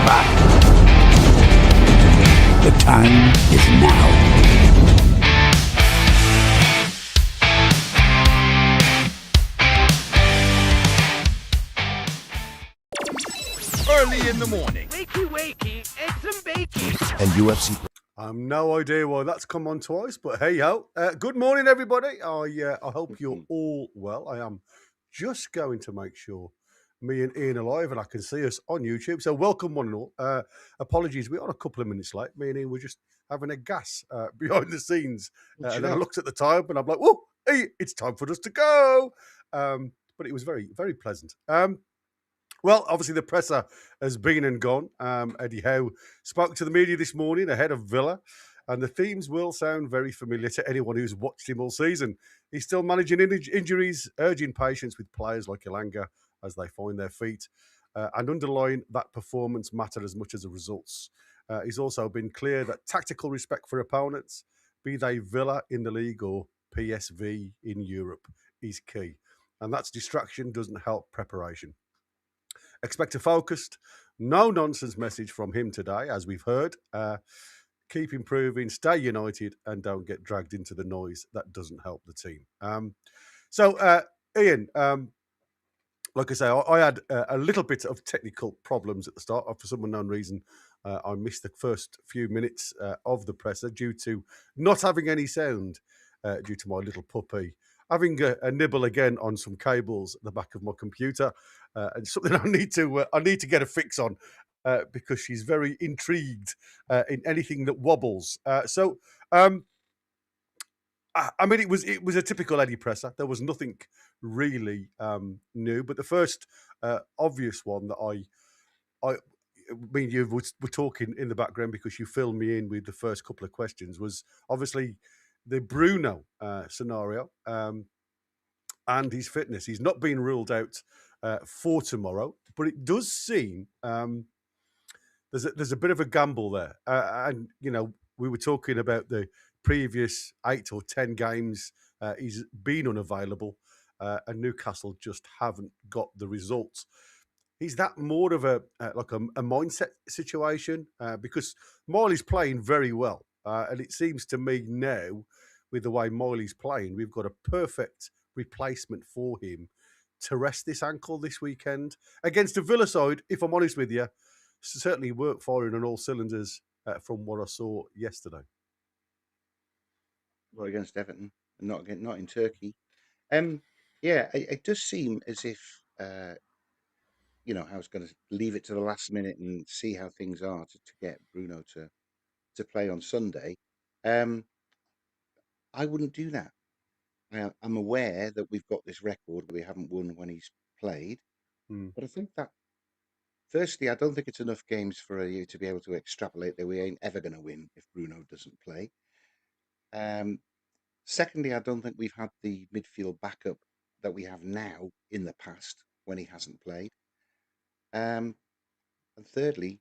back. The time is now. Early in the morning. Wakey, wakey, eggs and bacon. And UFC. No idea why that's come on twice, but hey ho. Good morning, everybody. I hope you're all well. I am just going to make sure me and Ian are live and I can see us on YouTube. So welcome one and all. Apologies, we are a couple of minutes late. Me and Ian were just having a gas behind the scenes. And then I looked at the time and I'm like, whoa, hey, it's time for us to go. But it was very, very pleasant. Well, obviously the presser has been and gone. Eddie Howe spoke to the media this morning ahead of Villa, and the themes will sound very familiar to anyone who's watched him all season. He's still managing injuries, urging patience with players like Elanga as they find their feet, and underlying that performance matter as much as the results. He's also been clear that tactical respect for opponents, be they Villa in the league or PSV in Europe, is key. And that's distraction doesn't help preparation. Expect a focused, no-nonsense message from him today, as we've heard. Keep improving, stay united, and don't get dragged into the noise. That doesn't help the team. Ian, like I say, I had a little bit of technical problems at the start. For some unknown reason, I missed the first few minutes of the presser due to not having any sound due to my little puppy having a nibble again on some cables at the back of my computer, and something I need to get a fix on because she's very intrigued in anything that wobbles. I mean, it was a typical Eddie presser. There was nothing really new, but the first obvious one that I mean, you were talking in the background because you filled me in with the first couple of questions was obviously the Bruno scenario and his fitness. He's not been ruled out for tomorrow, but it does seem there's a bit of a gamble there. And, you know, we were talking about the previous 8 or 10 games. He's been unavailable and Newcastle just haven't got the results. Is that more of a mindset situation? Because Miley's playing very well. And it seems to me now, with the way Miley's playing, we've got a perfect replacement for him to rest this ankle this weekend. Against a Villa side, if I'm honest with you, certainly worked firing on all cylinders from what I saw yesterday. Well, against Everton, and not in Turkey. It does seem as if Howe's going to leave it to the last minute and see how things are to get Bruno to play on Sunday. I wouldn't do that. I'm aware that we've got this record where we haven't won when he's played, but I think that firstly, I don't think it's enough games for you to be able to extrapolate that we ain't ever going to win if Bruno doesn't play. Secondly, I don't think we've had the midfield backup that we have now in the past when he hasn't played. And thirdly,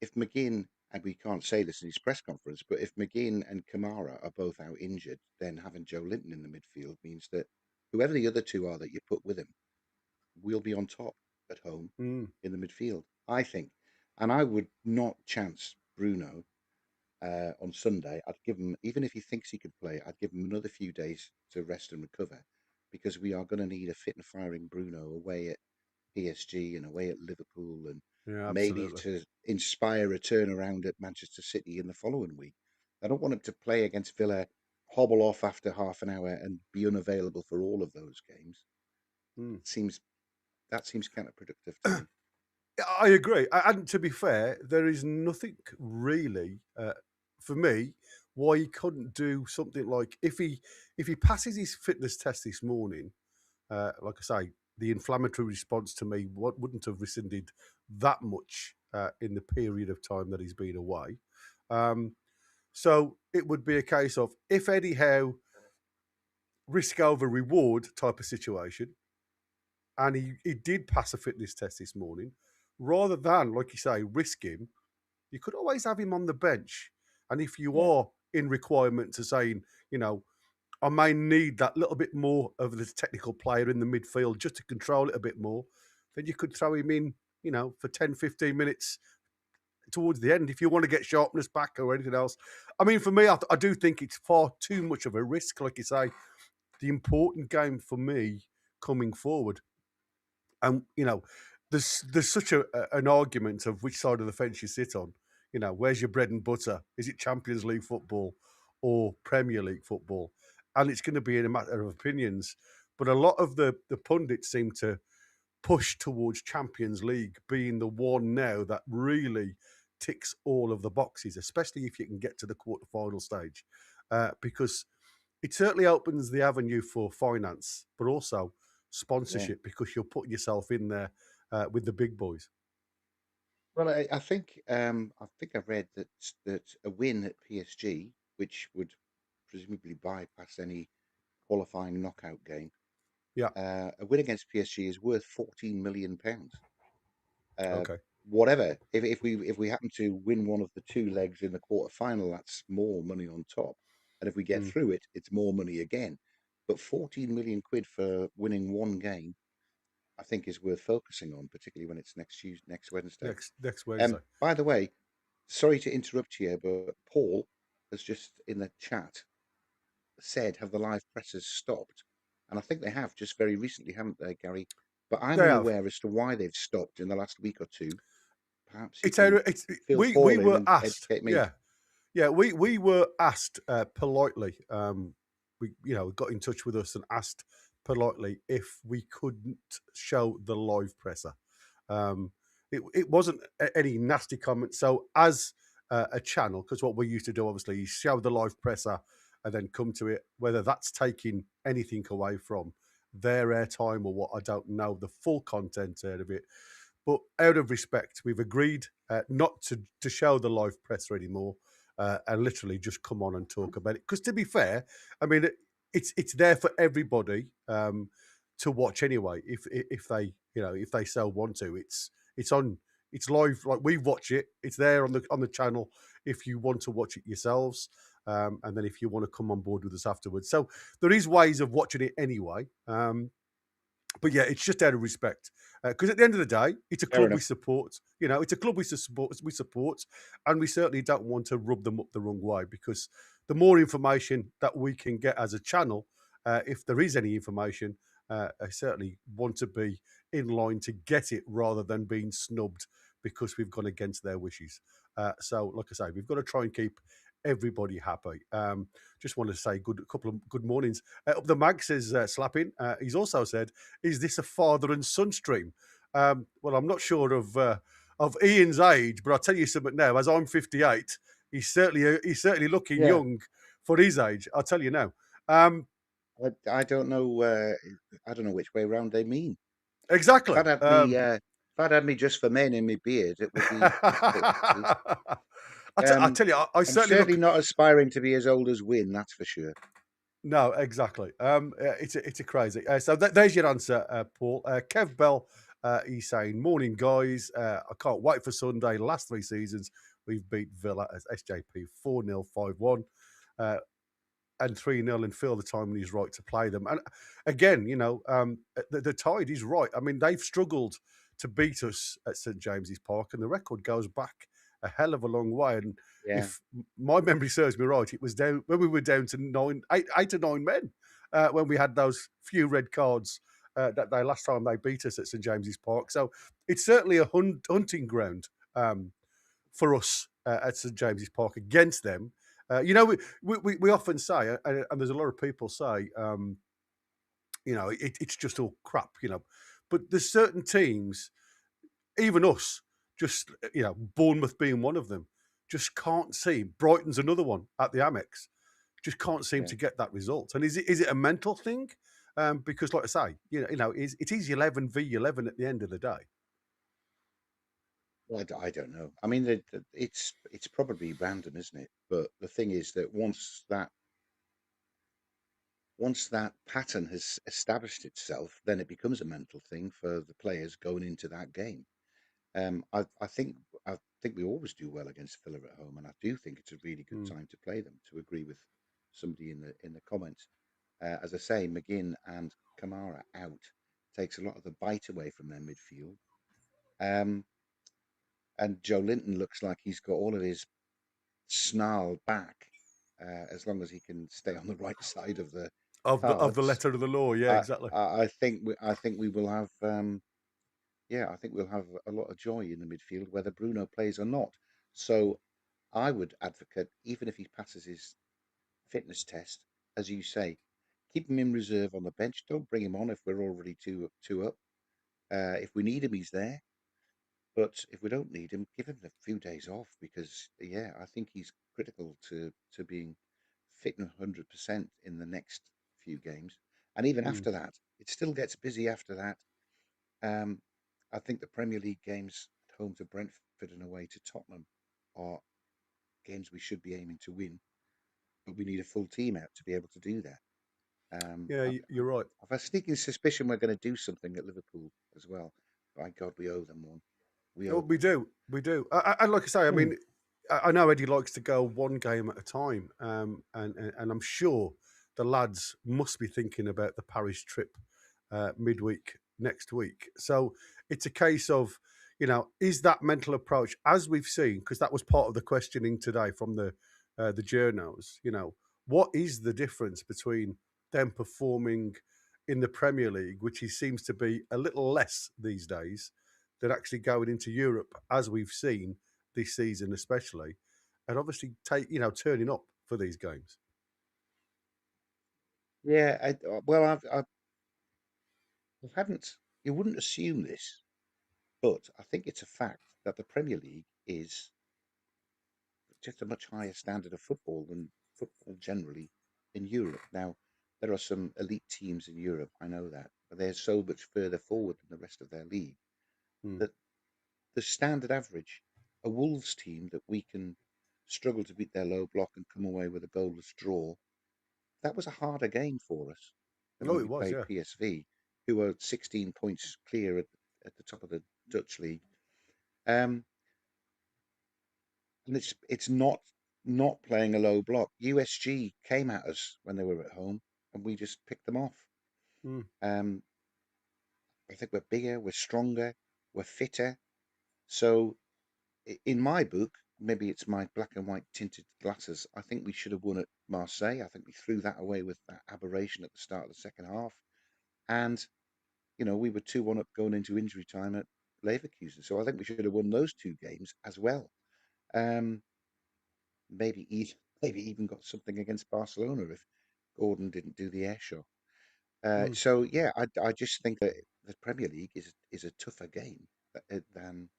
if McGinn, and we can't say this in his press conference, but if McGinn and Kamara are both out injured, then having Joe Linton in the midfield means that whoever the other two are that you put with him, we'll be on top at home in the midfield, I think. And I would not chance Bruno on Sunday. I'd give him, even if he thinks he could play, I'd give him another few days to rest and recover, because we are going to need a fit and firing Bruno away at PSG and away at Liverpool, and maybe to inspire a turnaround at Manchester City in the following week. I don't want him to play against Villa, hobble off after half an hour and be unavailable for all of those games. That seems counterproductive to me. I agree. And to be fair, there is nothing really for me why he couldn't do something like if he passes his fitness test this morning, like I say, the inflammatory response to me wouldn't have rescinded that much in the period of time that he's been away. So it would be a case of if Eddie Howe risk over reward type of situation, and he did pass a fitness test this morning, rather than, like you say, risk him, you could always have him on the bench. And if you are in requirement to saying, you know, I may need that little bit more of the technical player in the midfield just to control it a bit more, then you could throw him in, you know, for 10, 15 minutes towards the end if you want to get sharpness back or anything else. I mean, for me, I do think it's far too much of a risk. Like you say, the important game for me coming forward, and there's such an argument of which side of the fence you sit on. Where's your bread and butter? Is it Champions League football or Premier League football? And it's going to be in a matter of opinions. But a lot of the pundits seem to push towards Champions League being the one now that really ticks all of the boxes, especially if you can get to the quarterfinal stage, because it certainly opens the avenue for finance, but also sponsorship because you're putting yourself in there with the big boys. Well, I think I've read that a win at PSG, which would presumably bypass any qualifying knockout game, Yeah. a win against PSG is worth £14 million. Okay. Whatever. If we happen to win one of the two legs in the quarterfinal, that's more money on top. And if we get through it, it's more money again. But 14 million quid for winning one game, I think is worth focusing on, particularly when it's next Wednesday. Next Wednesday. By the way, sorry to interrupt you, but Paul has just in the chat said, have the live presses stopped? And I think they have just very recently, haven't they, Gary? But I'm They have. unaware as to why they've stopped in the last week or two. Perhaps you It's can it's fill we Paul in were and asked. educate me. Yeah. We were asked politely. We got in touch with us and asked politely if we couldn't show the live presser. It wasn't any nasty comments. So as a channel, because what we used to do obviously is show the live presser and then come to it. Whether that's taking anything away from their airtime or what, I don't know the full content out of it. But out of respect, we've agreed not to show the live presser anymore and literally just come on and talk about it. Because to be fair, I mean, it's there for everybody to watch anyway. If they so want to, it's live. Like we watch it, it's there on the channel. If you want to watch it yourselves, and then if you want to come on board with us afterwards, so there is ways of watching it anyway. But yeah, it's just out of respect because at the end of the day, it's a club we support. It's a club we support, and we certainly don't want to rub them up the wrong way because the more information that we can get as a channel, if there is any information, I certainly want to be in line to get it rather than being snubbed because we've gone against their wishes. So, like I say, we've got to try and keep everybody happy. Just want to say a couple of good mornings. Up the mag says slapping. He's also said, "Is this a father and son stream?" Well, I'm not sure of Ian's age, but I'll tell you something now. As I'm 58, he's certainly looking young for his age. I'll tell you now. I don't know. I don't know which way around they mean. Exactly. If I'd had me just for men in my beard, it would be difficult. I tell you, I I'm certainly certainly not aspiring to be as old as Win, that's for sure. No, exactly. It's a crazy. So there's your answer, Paul. Kev Bell, he's saying, "Morning, guys. I can't wait for Sunday. Last 3 seasons, we've beat Villa as SJP 4-0, 5-1, and 3-0, and feel the time when he's right to play them." And again, the tide is right. I mean, they've struggled to beat us at St James's Park, and the record goes back a hell of a long way. And if my memory serves me right, it was down when we were down to 8 to 9 men when we had those few red cards that they last time they beat us at St James's Park. So it's certainly a hunting ground for us at St James's Park against them. We often say, and there's a lot of people say, it's just all crap, but there's certain teams, even us, just, Bournemouth being one of them, just can't see. Brighton's another one at the Amex, just can't seem to get that result. And is it a mental thing? Because, like I say, it is 11 v 11 at the end of the day. Well, I don't know. I mean, it's probably random, isn't it? But the thing is that once that pattern has established itself, then it becomes a mental thing for the players going into that game. I think we always do well against Villa at home, and I do think it's a really good time to play them. To agree with somebody in the comments, as I say, McGinn and Kamara out takes a lot of the bite away from their midfield. and Joe Linton looks like he's got all of his snarl back, as long as he can stay on the right side of the of the cards. letter of the law. Yeah, exactly. I think we will have I think we'll have a lot of joy in the midfield whether Bruno plays or not. So I would advocate, even if he passes his fitness test, as you say, keep him in reserve on the bench. Don't bring him on if we're already two up. If we need him, he's there. But if we don't need him, give him a few days off because, yeah, I think he's critical to being fit 100% in the next few games. And even Mm. after that, it still gets busy after that. Um, I think the Premier League games at home to Brentford and away to Tottenham are games we should be aiming to win, but we need a full team out to be able to do that. Yeah, you're right. I've a sneaking suspicion we're going to do something at Liverpool as well. By God, we owe them one. We Oh, owe we them do. And like I say, I mean, I know Eddie likes to go one game at a time, and I'm sure the lads must be thinking about the Paris trip midweek next week. So it's a case of, is that mental approach, as we've seen, because that was part of the questioning today from the journos. What is the difference between them performing in the Premier League, which seems to be a little less these days, than actually going into Europe, as we've seen this season, especially, and obviously turning up for these games. Yeah, well, I hadn't. You wouldn't assume this, but I think it's a fact that the Premier League is just a much higher standard of football than football generally in Europe. Now, there are some elite teams in Europe, I know that, but they're so much further forward than the rest of their league Mm. that the standard average, a Wolves team that we can struggle to beat their low block and come away with a goalless draw, that was a harder game for us than Oh, when it we was, played yeah. PSV, who are 16 points clear at the top of the Dutch league. Um, and it's not playing a low block. USG came at us when they were at home, and we just picked them off. Mm. Um, I think we're bigger, we're stronger, we're fitter. So, in my book, maybe it's my black and white tinted glasses. I think we should have won at Marseille. I think we threw that away with that aberration at the start of the second half. And, we were 2-1 up going into injury time at Leverkusen. So I think we should have won those two games as well. Um, maybe even got something against Barcelona if Gordon didn't do the air shot. Mm. So yeah, I just think that the Premier League is a tougher game than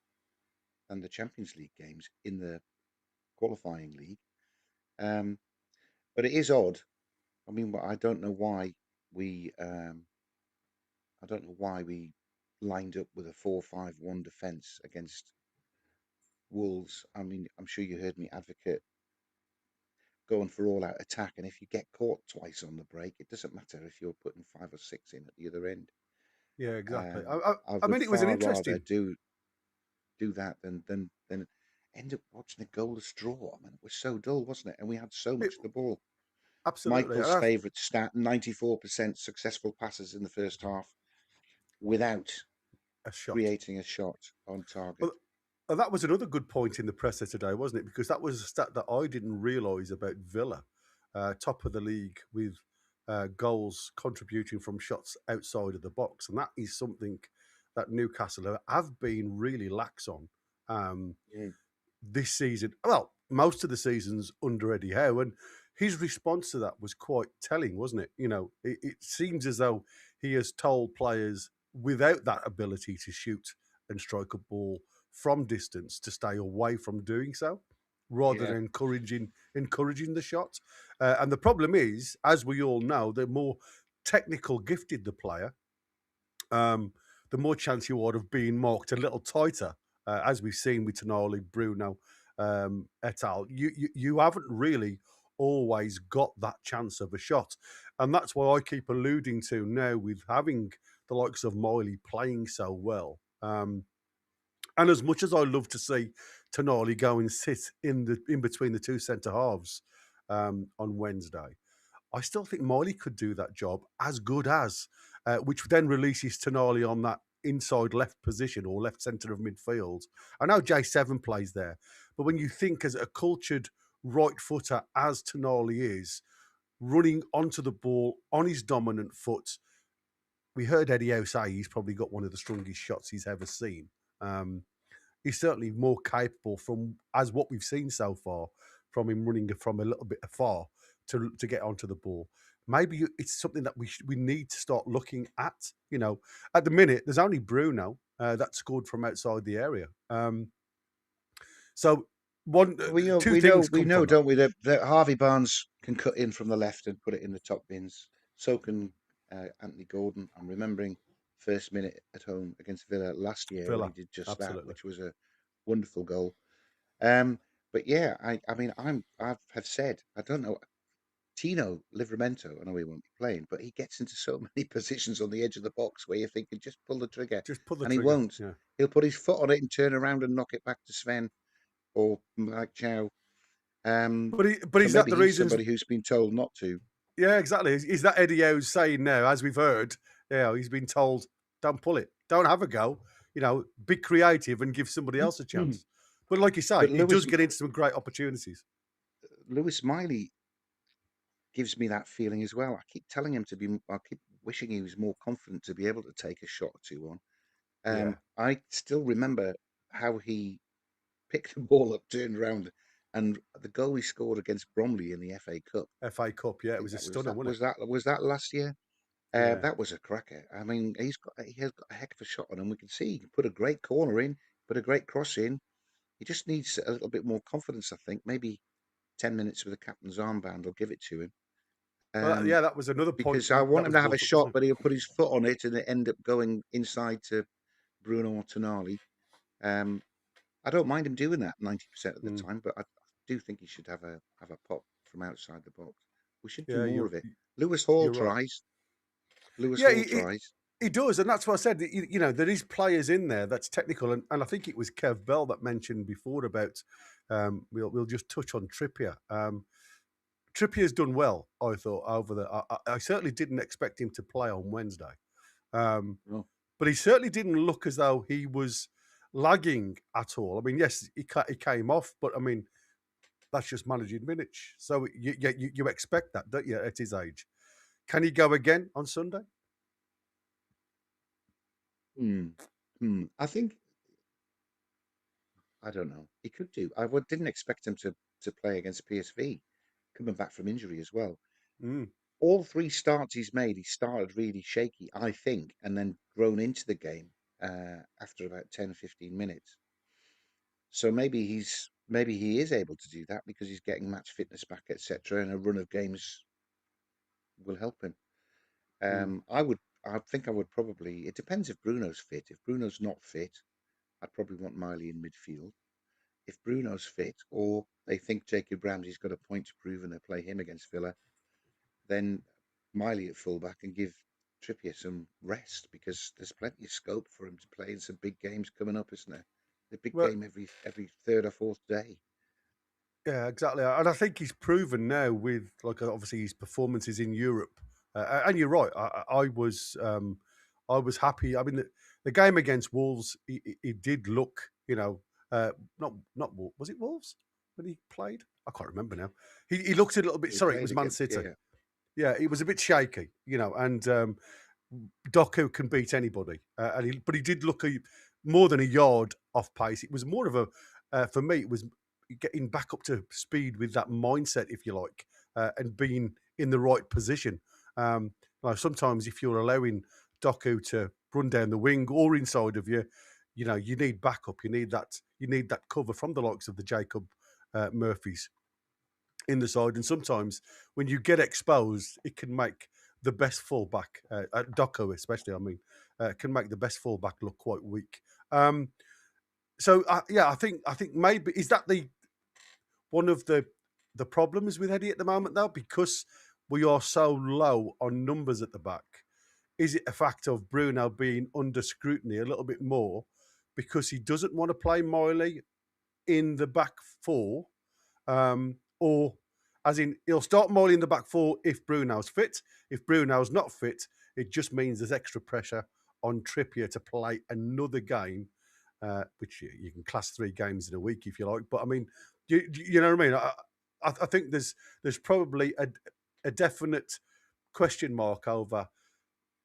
the Champions League games in the qualifying league. Um, but it is odd. I mean, I don't know why we I don't know why we lined up with a 4-5-1 defence against Wolves. I mean, I'm sure you heard me advocate going for all out attack. And if you get caught twice on the break, it doesn't matter if you're putting 5 or 6 in at the other end. Yeah, exactly. I I would mean, it was an far rather interesting. do that than end up watching a goalless draw. I mean, it was so dull, wasn't it? And we had so It, much of the ball. absolutely. Michael's favourite stat: 94% successful passes in the first half without A shot. creating a shot on target. Well, that was another good point in the presser today, wasn't it? Because that was a stat that I didn't realise about Villa, top of the league with goals contributing from shots outside of the box, and that is something that Newcastle have been really lax on Yeah, this season. Well, most of the seasons under Eddie Howe, and his response to that was quite telling, wasn't it? It seems as though he has told players without that ability to shoot and strike a ball from distance to stay away from doing so, rather yeah, than encouraging the shot. And the problem is, as we all know, the more technical gifted the player, the more chance you are of being marked a little tighter, as we've seen with Tonali, Bruno, et al. You haven't really always got that chance of a shot, and that's why I keep alluding to now with having the likes of Miley playing so well. And as much as I love to see Tonali go and sit in between the two centre halves on Wednesday, I still think Miley could do that job as good as, which then releases Tonali on that inside left position or left centre of midfield. I know J7 plays there, but when you think as a cultured right footer as Tonali is, running onto the ball on his dominant foot, we heard Eddie Howe say he's probably got one of the strongest shots he's ever seen. He's certainly more capable from, as what we've seen so far, from him running from a little bit afar to get onto the ball. Maybe it's something that we need to start looking at. You know, at the minute, there's only Bruno that scored from outside the area. So two things we come know, from that. don't we, that Harvey Barnes can cut in from the left and put it in the top bins. So can Anthony Gordon. I'm remembering first minute at home against Villa last year when Villa, he did just that, absolutely. which was a wonderful goal. But yeah, I mean, I have said, I don't know, Tino Livramento, I know he won't be playing, but he gets into so many positions on the edge of the box where you're thinking, just pull the trigger. Just pull the And he trigger. won't. Yeah. He'll put his foot on it and turn around and knock it back to Sven or Mike Chow. But So is that maybe the he's reason? somebody who's been told not to. Yeah, exactly. Is that Eddie Howe's saying now, as we've heard, he's been told, don't pull it, don't have a go, be creative and give somebody else a chance. But like you say, But he does get into some great opportunities. Lewis Miley gives me that feeling as well. I keep telling him I keep wishing he was more confident to be able to take a shot or two on. Yeah. I still remember how he picked the ball up, turned around, and the goal he scored against Bromley in the FA Cup. FA Cup, yeah, it was a stunner, wasn't it? Was that last year? Yeah. That was a cracker. I mean, he has got a heck of a shot on him. We can see he can put a great corner in, put a great cross in. He just needs a little bit more confidence, I think. Maybe 10 minutes with a captain's armband will give it to him. Well, yeah, that was another point Because I want that him was to have a brought up, shot, wasn't but he'll put his foot on it and it end up going inside to Bruno or Tonali. I don't mind him doing that 90% of the time, but I do think he should have a pop from outside the box. We should do Yeah, more of it. Lewis Hall you're right. tries. Lewis Yeah, Hall tries. he does, and that's what I said. There is players in there that's technical, and I think it was Kev Bell that mentioned before about we'll just touch on Trippier. Trippier's done well, I thought, over the. I certainly didn't expect him to play on Wednesday, Oh. but he certainly didn't look as though he was lagging at all. I mean, yes, he came off, but I mean, that's just managing minutes. So you expect that, don't you, at his age? Can he go again on Sunday? I think, I don't know. He could do. Didn't expect him to play against PSV, coming back from injury as well. All three starts he's made, he started really shaky, I think, and then grown into the game after about 10, 15 minutes. So maybe he is able to do that because he's getting match fitness back, etc., and a run of games will help him. I think I would probably. It depends if Bruno's fit. If Bruno's not fit, I'd probably want Miley in midfield. If Bruno's fit, or they think Jacob Ramsey's got a point to prove and they play him against Villa, then Miley at fullback and give Trippier some rest because there's plenty of scope for him to play in some big games coming up, isn't there? The big game every third or fourth day. Yeah, exactly. And I think he's proven now with, like, obviously his performances in Europe. And you're right. I was happy. I mean, the game against Wolves, he did look, not was it Wolves when he played? I can't remember now. He looked a little bit. Sorry, it was Man City. Yeah, he was a bit shaky, and Doku can beat anybody. But he did look more than a yard off pace. It was more of a, for me, it was getting back up to speed with that mindset, if you like, and being in the right position. Sometimes if you're allowing Doku to run down the wing or inside of you, you need backup. You need that cover from the likes of the Jacob Murphys in the side. And sometimes when you get exposed, it can make the best fullback, Doku especially, can make the best fullback look quite weak. I think maybe, is that one of the problems with Eddie at the moment, though, because we are so low on numbers at the back? Is it a fact of Bruno being under scrutiny a little bit more because he doesn't want to play Miley in the back four, or as in he'll start Miley in the back four if Bruno's fit? If Bruno's not fit, it just means there's extra pressure on Trippier to play another game, which you can class 3 games in a week if you like. But I mean, you know what I mean? I think there's probably a definite question mark over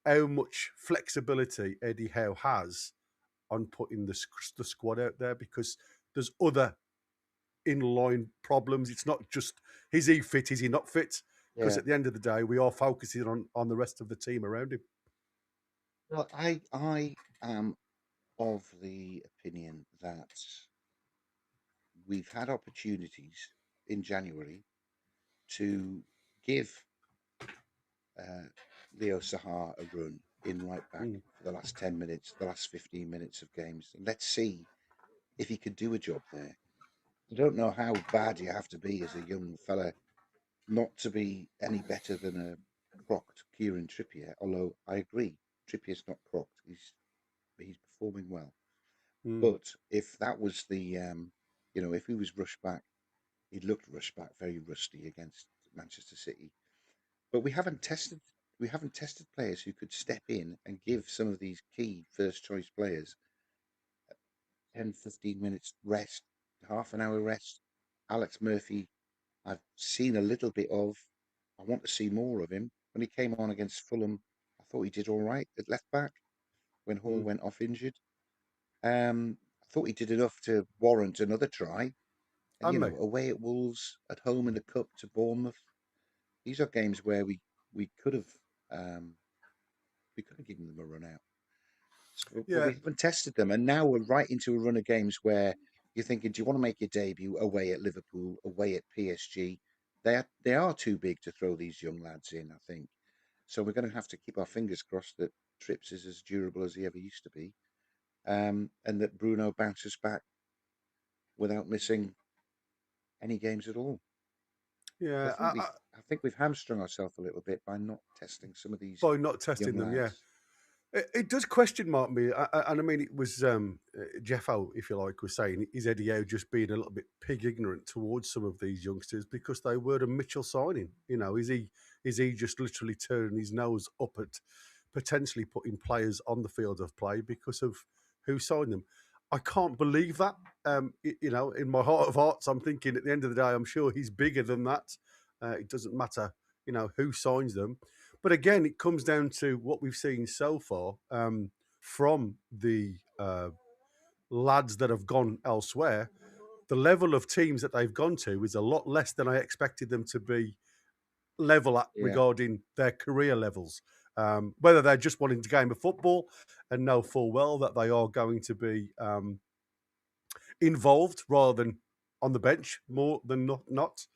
how much flexibility Eddie Howe has on putting the squad out there, because there's other in-line problems. It's not just, is he fit, is he not fit? Because Yeah. at the end of the day, we are focusing on the rest of the team around him. Well, I am of the opinion that we've had opportunities in January to give Leo Sahar a run in right back Mm. for the last 10 minutes, the last 15 minutes of games. And let's see if he could do a job there. I don't know how bad you have to be as a young fella not to be any better than a crocked Kieran Trippier, although I agree, Trippier's not crocked. He's performing well. Mm. But if that was the, if he was rushed back, he looked rushed back, very rusty against Manchester City. But we haven't tested players who could step in and give some of these key first choice players 10, 15 minutes rest, half an hour rest. Alex Murphy, I've seen a little bit of. I want to see more of him. When he came on against Fulham, I thought he did all right at left back when Hall went off injured. I thought he did enough to warrant another try. And, And me. away at Wolves, at home in the Cup to Bournemouth. These are games where we could have given them a run out. But Yeah. we haven't tested them, and now we're right into a run of games where you're thinking, do you want to make your debut away at Liverpool, away at PSG? They are too big to throw these young lads in, I think. So we're going to have to keep our fingers crossed that Trips is as durable as he ever used to be, and that Bruno bounces back without missing any games at all. Yeah. I think we've hamstrung ourselves a little bit by not testing some of these By not testing young them, yeah. lads. It does question mark me, and I mean, it was Jeff O, if you like, was saying, is Eddie Howe just being a little bit pig ignorant towards some of these youngsters because they were a Mitchell signing? Is he just literally turning his nose up at potentially putting players on the field of play because of who signed them? I can't believe that. In my heart of hearts, I'm thinking at the end of the day, I'm sure he's bigger than that. It doesn't matter, who signs them. But again, it comes down to what we've seen so far from the lads that have gone elsewhere. The level of teams that they've gone to is a lot less than I expected them to be level at Yeah. regarding their career levels. Whether they're just wanting to game of football and know full well that they are going to be involved rather than on the bench more than not.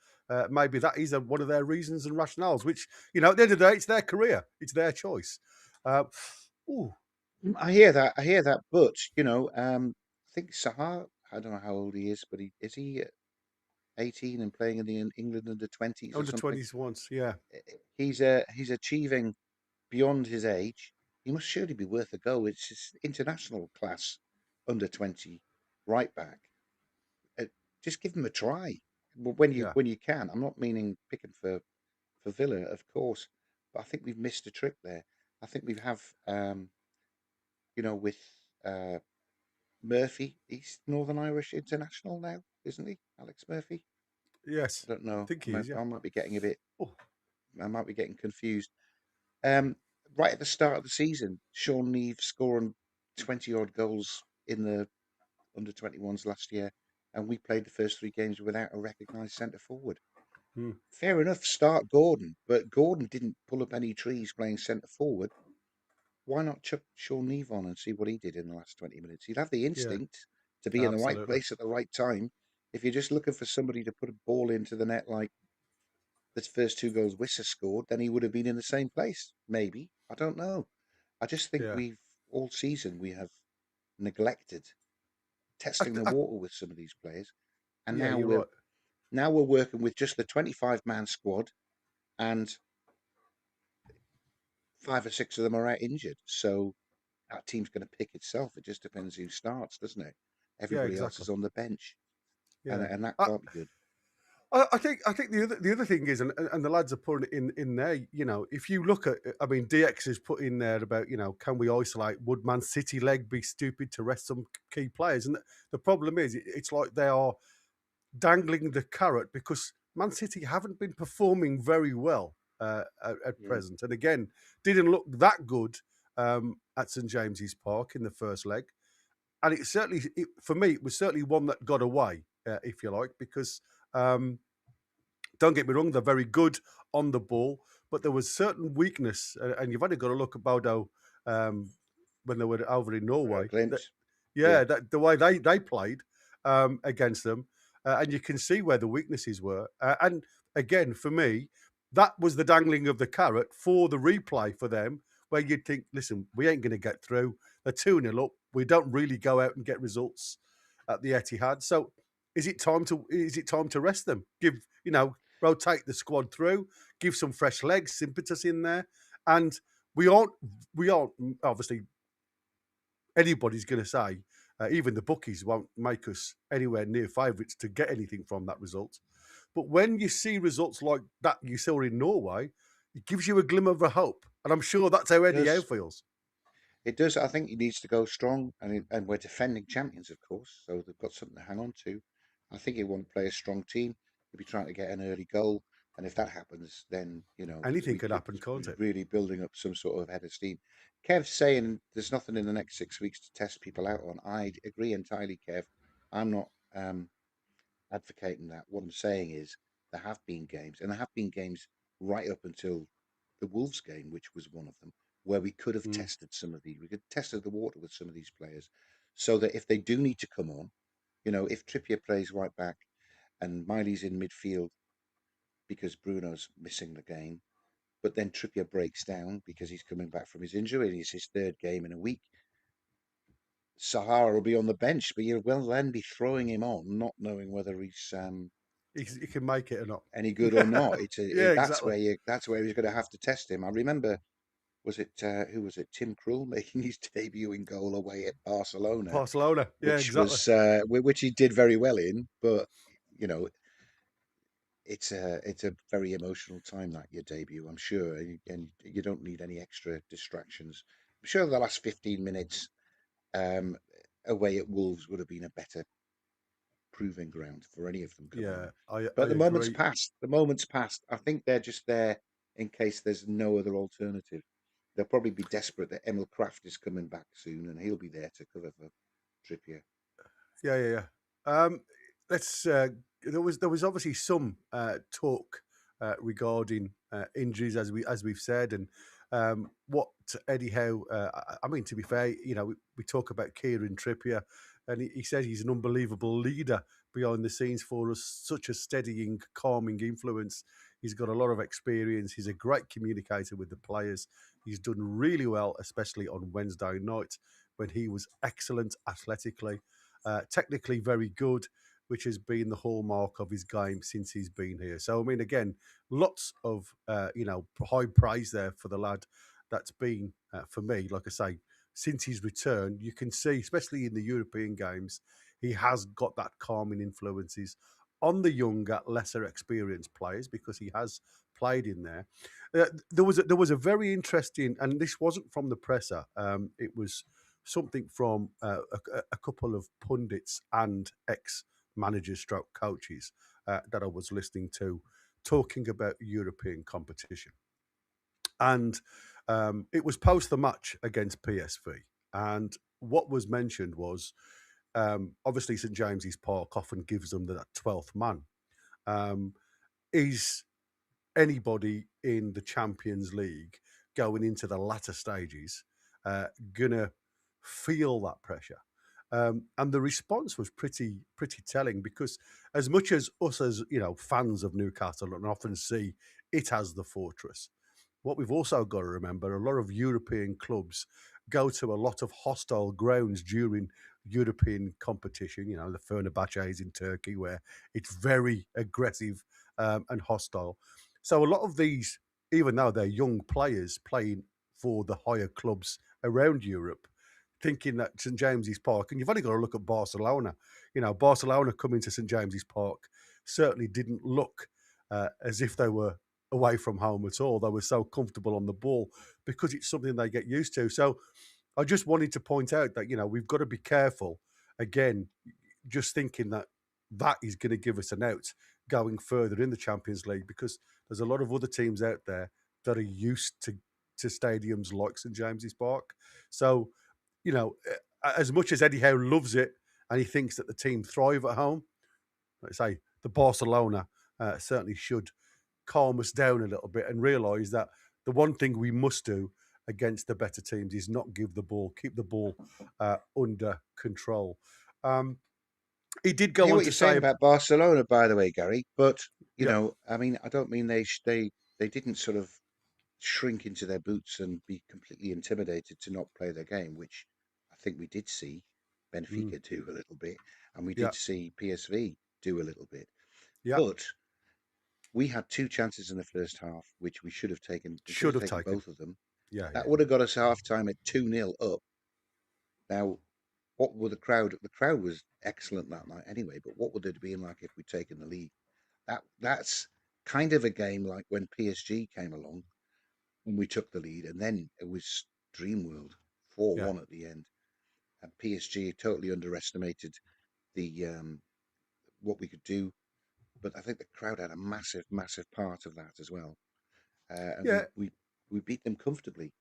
Maybe that is one of their reasons and rationales, which, at the end of the day, it's their career. It's their choice. I hear that. But, I think Sahar, I don't know how old he is, but is he 18 and playing in the England under-20s or Under something? 20s once, yeah. He's achieving beyond his age. He must surely be worth a go. It's his international class under-20 right back. Just give him a try when Yeah. you can. I'm not meaning picking for Villa, of course, but I think we've missed a trick there. I think we have, with Murphy, he's Northern Irish international now, isn't he? Alex Murphy? Yes. I don't know. I think he is, yeah. I might be getting a bit. Oh. I might be getting confused. Right at the start of the season, Sean Neve scoring 20 odd goals in the under 21s last year, and we played the first 3 games without a recognised centre forward. Fair enough, start Gordon, but Gordon didn't pull up any trees playing centre forward. Why not chuck Sean Neve on and see what he did in the last 20 minutes? He'd have the instinct to be in the right Absolutely. place at the right time. If you're just looking for somebody to put a ball into the net like the first 2 goals Wissa scored, then he would have been in the same place. Maybe. I don't know. I just think Yeah. all season, we have neglected testing the water with some of these players. And Yeah, now you're we're right. now we're working with just the 25-man squad, and 5 or 6 of them are out injured. So our team's going to pick itself. It just depends who starts, doesn't it? Yeah, Everybody else exactly. is on the bench, Yeah. and that I, can't be good. I think the other thing is, and the lads are putting it in there. You know, if you look at, I mean, DX has put in there about, you know, can we isolate? Would Man City leg be stupid to rest some key players? And the problem is, it's like they are dangling the carrot because Man City haven't been performing very well at Mm. present, and again, didn't look that good at St James's Park in the first leg. And it certainly, for me, it was certainly one that got away, if you like, because. Don't get me wrong, they're very good on the ball, but there was certain weakness, and you've only got to look at Bodo when they were over in Norway. Glimpse. Yeah, that the way they played against them, and you can see where the weaknesses were. And again, for me, that was the dangling of the carrot for the replay for them, where you'd think, listen, we ain't going to get through. They're 2-0 up. We don't really go out and get results at the Etihad. So is it time to rest them? Rotate the squad through, give some fresh legs, impetus in there, and we aren't obviously anybody's going to say, even the bookies won't make us anywhere near favourites to get anything from that result. But when you see results like that you saw in Norway, it gives you a glimmer of a hope. And I'm sure that's how Eddie Howe feels. It does. I think he needs to go strong, and we're defending champions, of course, so they've got something to hang on to. I think he want to play a strong team. He'll be trying to get an early goal, and if that happens, then Anything could happen, can't it? Really building up some sort of head of steam. Kev's saying there's nothing in the next 6 weeks to test people out on. I agree entirely, Kev. I'm not advocating that. What I'm saying is there have been games, and there have been games right up until the Wolves game, which was one of them, where we could have tested some of these. We could have tested the water with some of these players, so that if they do need to come on, if Trippier plays right back and Miley's in midfield because Bruno's missing the game, but then Trippier breaks down because he's coming back from his injury and it's his third game in a week. Sahara will be on the bench, but you will then be throwing him on, not knowing whether he's he can make it or not, any good or not. That's exactly. where he's going to have to test him. I remember, was it who was it? Tim Krul making his debut in goal away at Barcelona, Yeah, which exactly. was which he did very well in, but you know. It's a very emotional time, that your debut, I'm sure, and you don't need any extra distractions. I'm sure the last 15 minutes away at Wolves would have been a better proving ground for any of them coming Yeah, on. I But the moment's agree. passed. The moment's passed. I think they're just there in case there's no other alternative. They'll probably be desperate that Emil Kraft is coming back soon, and he'll be there to cover for Trippier. Yeah. Let's. There was obviously some talk regarding injuries, as we've said, and what Eddie Howe. I mean, to be fair, we talk about Kieran Trippier, and he said he's an unbelievable leader behind the scenes for us, such a steadying, calming influence. He's got a lot of experience. He's a great communicator with the players. He's done really well, especially on Wednesday night when he was excellent athletically. Technically very good, which has been the hallmark of his game since he's been here. So, I mean, again, lots of, high praise there for the lad. That's been, for me, like I say, since his return, you can see, especially in the European games, he has got that calming influences on the younger, lesser experienced players because he has played in there. There was a very interesting, and this wasn't from the presser. It was something from a couple of pundits and ex-managers stroke coaches that I was listening to talking about European competition. And it was post the match against PSV. And what was mentioned was obviously St James's Park often gives them that 12th man. Is anybody in the Champions League going into the latter stages gonna feel that pressure? And the response was pretty telling because as much as us as fans of Newcastle and often see it as the fortress, what we've also got to remember, a lot of European clubs go to a lot of hostile grounds during European competition. The Fenerbahce in Turkey, where it's very aggressive and hostile. So a lot of these, even though they're young players playing for the higher clubs around Europe, thinking that St James's Park, and you've only got to look at Barcelona. Barcelona coming to St James's Park certainly didn't look as if they were away from home at all. They were so comfortable on the ball because it's something they get used to. So I just wanted to point out that, we've got to be careful. Again, just thinking that is going to give us an out going further in the Champions League, because there's a lot of other teams out there that are used to stadiums like St James's Park. So, as much as Eddie Howe loves it and he thinks that the team thrive at home, let's say the Barcelona certainly should calm us down a little bit and realise that the one thing we must do against the better teams is not give the ball, keep the ball under control. He did I go hear on what to you're saying say about Barcelona, by the way, Gary. But Yeah. I mean, I don't mean they didn't sort of shrink into their boots and be completely intimidated to not play their game, which I think we did see Mm, Benfica do a little bit, and we yeah, did see PSV do a little bit. yeah, But we had two chances in the first half, which we should have taken. We should should have have taken taken. both of them. Yeah, That yeah, would have got us half time at 2-0 up. Now, what were the crowd? The crowd was excellent that night anyway, but what would it have been like if we'd taken the lead? That's kind of a game like when PSG came along when we took the lead, and then it was dream world, yeah, 4-1 at the end, and PSG totally underestimated the what we could do. But I think the crowd had a massive, massive part of that as well, and yeah. we beat them comfortably.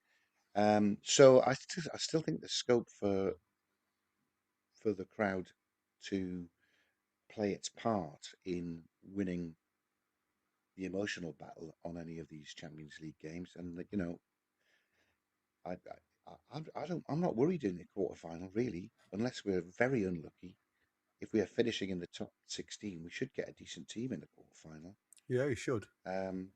So I still think there's scope for the crowd to play its part in winning the emotional battle on any of these Champions League games. And I'm not worried in the quarterfinal really, unless we're very unlucky. If we are finishing in the top 16, we should get a decent team in the quarterfinal. Yeah, you should. Um,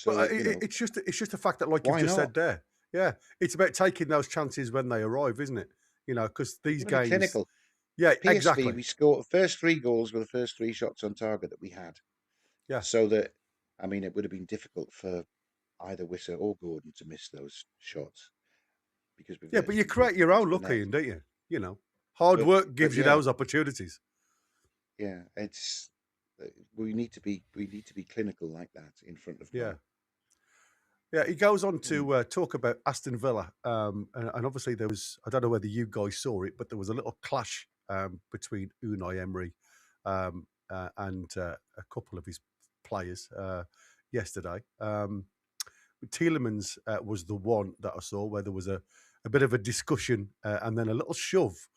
But so it's just a fact that, like you've why just not? said there, yeah, it's about taking those chances when they arrive, isn't it? Because these Got to be games, clinical. yeah, PSV, exactly, we scored the first three goals were the first three shots on target that we had. yeah, So that, I mean, it would have been difficult for either Wisser or Gordon to miss those shots because we've yeah. let But as you many goals create come your into own the luck, net. Ian, don't you? Hard work But gives you yeah, those opportunities. yeah, it's we need to be clinical like that in front of Yeah. goal. Yeah, he goes on Mm. to talk about Aston Villa, and obviously there was, I don't know whether you guys saw it, but there was a little clash between Unai Emery and a couple of his players yesterday. Tielemans was the one that I saw where there was a bit of a discussion and then a little shove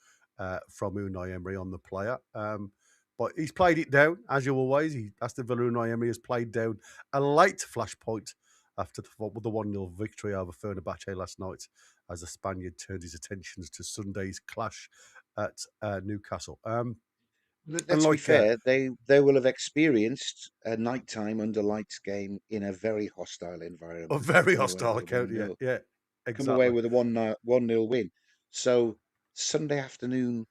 from Unai Emery on the player. But he's played it down, as you always. Aston Villa Unai Emery has played down a late flashpoint after the 1-0 victory over Fenerbahce last night, as the Spaniard turned his attentions to Sunday's clash at Newcastle. And Let's be like fair, they will have experienced a nighttime under lights game in a very hostile a environment and very come away hostile with a account, 1-0, yeah, come away exactly. with a 1-0 win. So Sunday afternoon,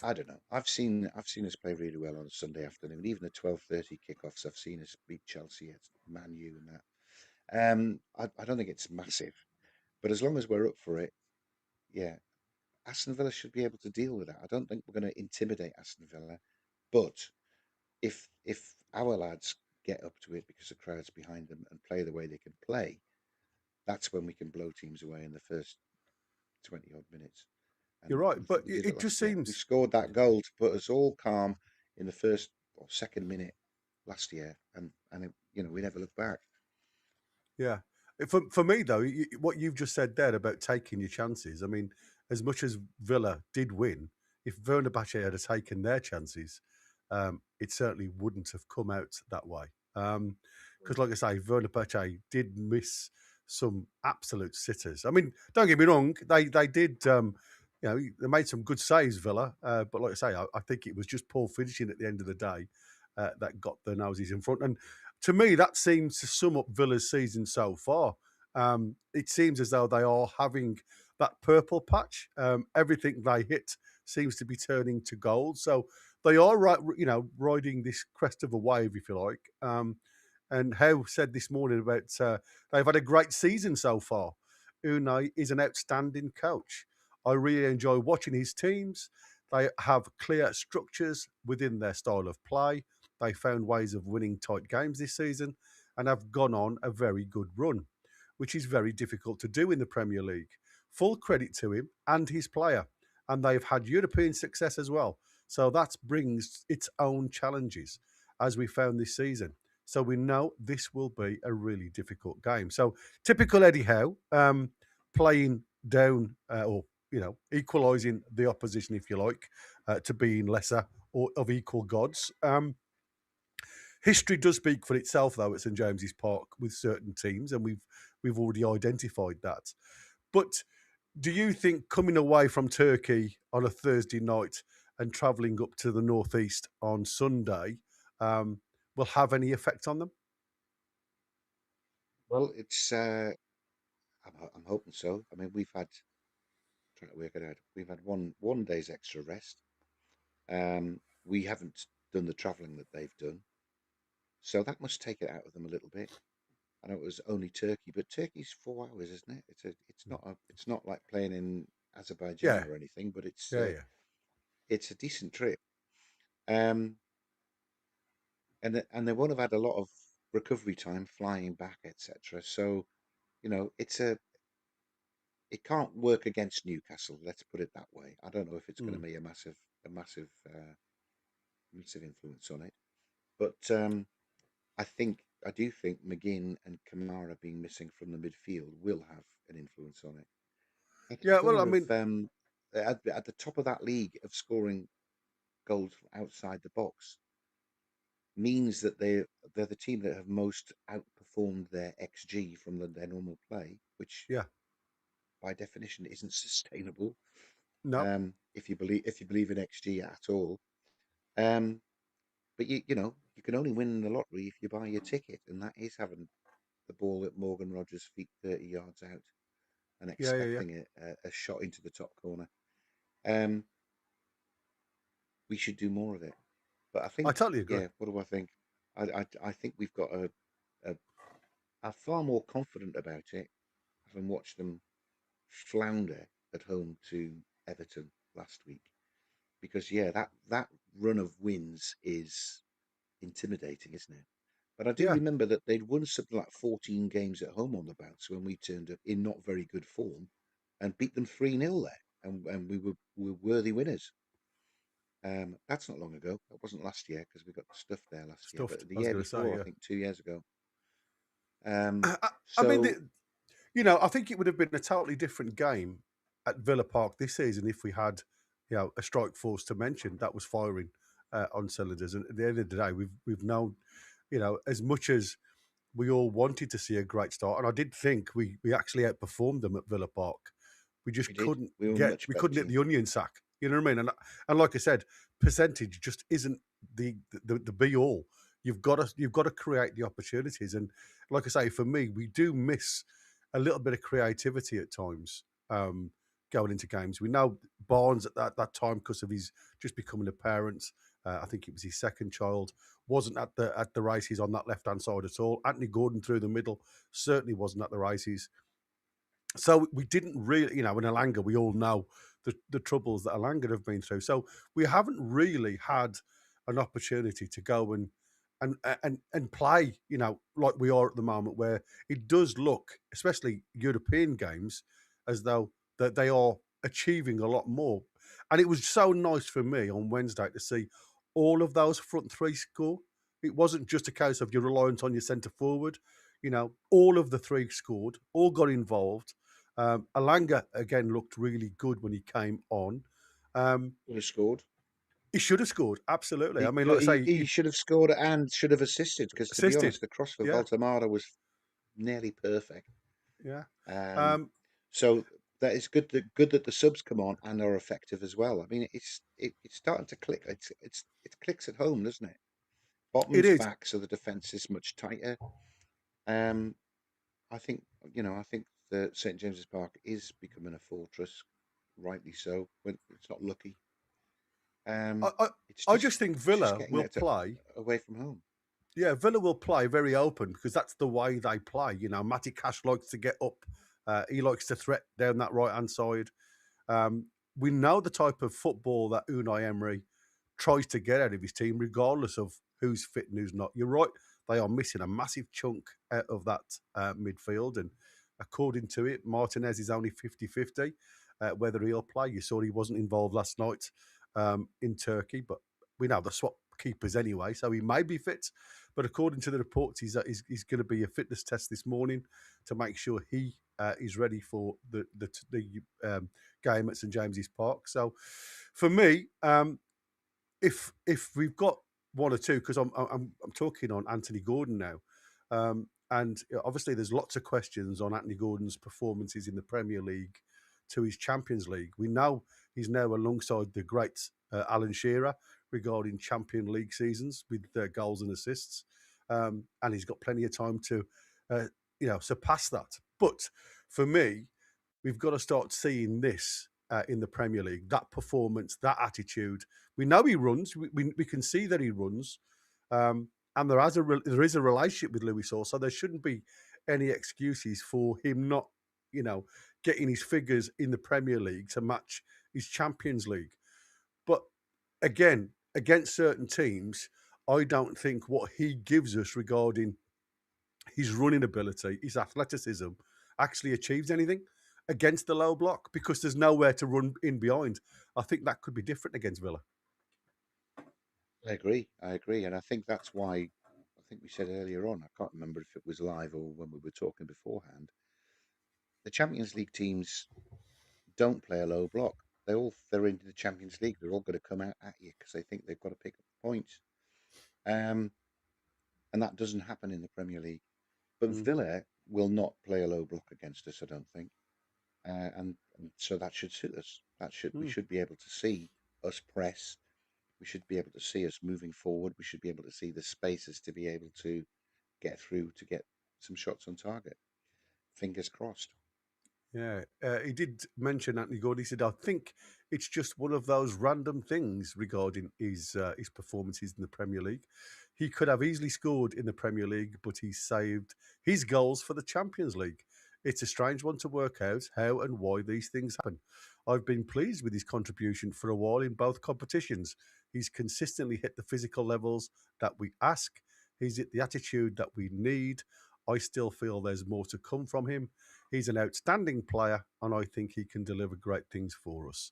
I don't know. I've seen us play really well on a Sunday afternoon. Even the 12:30 kickoffs, I've seen us beat Chelsea at Man U and that. I don't think it's massive, but as long as we're up for it, yeah, Aston Villa should be able to deal with that. I don't think we're going to intimidate Aston Villa, but if our lads get up to it because the crowd's behind them and play the way they can play, that's when we can blow teams away in the first 20 odd minutes. You're And right, we but thought we it, did it it just last year. We seems, scored that goal to put us all calm in the first or second minute last year, and we never looked back. yeah. For me though, what you've just said there about taking your chances. I mean, as much as Villa did win, if Fenerbahce had taken their chances, it certainly wouldn't have come out that way. Because, like I say, Fenerbahce did miss some absolute sitters. I mean, don't get me wrong, they did. They made some good saves, Villa. But like I say, I think it was just poor finishing at the end of the day that got their noses in front. And to me, that seems to sum up Villa's season so far. It seems as though they are having that purple patch. Everything they hit seems to be turning to gold. So they are riding this crest of a wave, if you like. And Howe said this morning about they've had a great season so far. Unai is an outstanding coach. I really enjoy watching his teams. They have clear structures within their style of play. They found ways of winning tight games this season and have gone on a very good run, which is very difficult to do in the Premier League. Full credit to him and his player. And they've had European success as well. So that brings its own challenges, as we found this season. So we know this will be a really difficult game. So typical Eddie Howe, playing down or equalising the opposition, if you like, to being lesser or of equal gods. History does speak for itself, though, at St James's Park with certain teams, and we've already identified that. But do you think coming away from Turkey on a Thursday night and travelling up to the northeast on Sunday will have any effect on them? Well, it's I'm hoping so. I mean, trying to work it out. We've had one day's extra rest. We haven't done the travelling that they've done, so that must take it out of them a little bit. I know it was only Turkey, but Turkey's 4 hours, isn't it? It's not like playing in Azerbaijan Yeah, or anything, but yeah. it's a decent trip. Um, and they won't have had a lot of recovery time flying back, etc. So, it can't work against Newcastle. Let's put it that way. I don't know if it's going to Mm. be massive influence on it, but I do think McGinn and Kamara being missing from the midfield will have an influence on it. Eddie Yeah, well, I Howe mean, at the top of that league of scoring goals from outside the box means that they're the team that have most outperformed their XG from their normal play, which yeah, by definition isn't sustainable. no, If you believe in XG at all. Um, but you can only win the lottery if you buy your ticket, and that is having the ball at Morgan Rogers' feet 30 yards out and yeah. expecting a shot into the top corner. Um, we should do more of it. But I I think, totally agree. yeah, what do I think? I think we've got are far more confident about it, having watched them flounder at home to Everton last week. Because yeah, that run of wins is intimidating, isn't it? But I do Yeah, remember that they'd won something like 14 games at home on the bounce when we turned up in not very good form and beat them 3-0 there, and we were worthy winners. That's not long ago. That wasn't last year because we got stuffed there last year, stuffed. but the I was year going to say, before, I yeah. think 2 years ago. Um, I mean, so I think it would have been a totally different game at Villa Park this season if we had, a strike force to mention that was firing on cylinders. And at the end of the day, we've known, as much as we all wanted to see a great start, and I did think we actually outperformed them at Villa Park. We just we did. couldn't We were a much better hit team. the onion sack. You know what I mean? And like I said, percentage just isn't the be all. You've got to create the opportunities, and like I say, for me, we do miss a little bit of creativity at times going into games. We know Barnes at that time, because of his just becoming a parent. I think it was his second child. Wasn't at the races on that left hand side at all. Anthony Gordon through the middle certainly wasn't at the races. So we didn't really, in Alanga, we all know the troubles that Alanga have been through. So we haven't really had an opportunity to go and play, like we are at the moment, where it does look, especially European games, as though that they are achieving a lot more. And it was so nice for me on Wednesday to see all of those front three score. It wasn't just a case of you're reliant on your centre forward. All of the three scored, all got involved. Alanga again looked really good when he came on. Would have scored. He should have scored, absolutely. I He, mean, like I he, say, he he should have scored and should have assisted because, to be assisted. honest, the cross for Yeah, Baltamara was nearly perfect. yeah. Um, Um, so that is good that the subs come on and are effective as well. I mean, it's starting to click. It clicks at home, doesn't it? it Bottom's is. back, so the defense is much tighter. Um, I think I think that St James's Park is becoming a fortress, rightly so. When it's not lucky. I, Um, I, it's I just just think it's just Villa getting will that play. away from home. Yeah, Villa will play very open because that's the way they play. Matty Cash likes to get up. He likes to threat down that right hand side. we know the type of football that Unai Emery tries to get out of his team, regardless of who's fit and who's not. You're right; they are missing a massive chunk out of that midfield, and according to it, Martinez is only 50-50 whether he'll play. You saw he wasn't involved last night in Turkey, but we know the swap keepers anyway, so he may be fit. But according to the reports, he's going to be a fitness test this morning to make sure he is ready for the game at St James's Park. So, for me, if we've got one or two, because I'm talking on Anthony Gordon now, and obviously there's lots of questions on Anthony Gordon's performances in the Premier League to his Champions League. We know he's now alongside the great Alan Shearer regarding Champions League seasons with goals and assists, and he's got plenty of time to surpass that. But for me, we've got to start seeing this in the Premier League, that performance, that attitude. We know he runs. We can see that he runs. And there is a relationship with Lewis Hall, so there shouldn't be any excuses for him not, getting his figures in the Premier League to match his Champions League. But again, against certain teams, I don't think what he gives us regarding his running ability, his athleticism, actually achieves anything against the low block because there's nowhere to run in behind. I think that could be different against Villa. I agree. And I think that's why, I think we said earlier on, I can't remember if it was live or when we were talking beforehand, the Champions League teams don't play a low block. They're into the Champions League. They're all going to come out at you because they think they've got to pick up points. And that doesn't happen in the Premier League. But Villa will not play a low block against us, I don't think. And so that should suit us. We should be able to see us press. We should be able to see us moving forward. We should be able to see the spaces to be able to get through to get some shots on target. Fingers crossed. Yeah, he did mention Anthony Gordon. He said, "I think it's just one of those random things regarding his performances in the Premier League. He could have easily scored in the Premier League, but he saved his goals for the Champions League. It's a strange one to work out how and why these things happen. I've been pleased with his contribution for a while in both competitions. He's consistently hit the physical levels that we ask. He's hit the attitude that we need. I still feel there's more to come from him. He's an outstanding player, and I think he can deliver great things for us.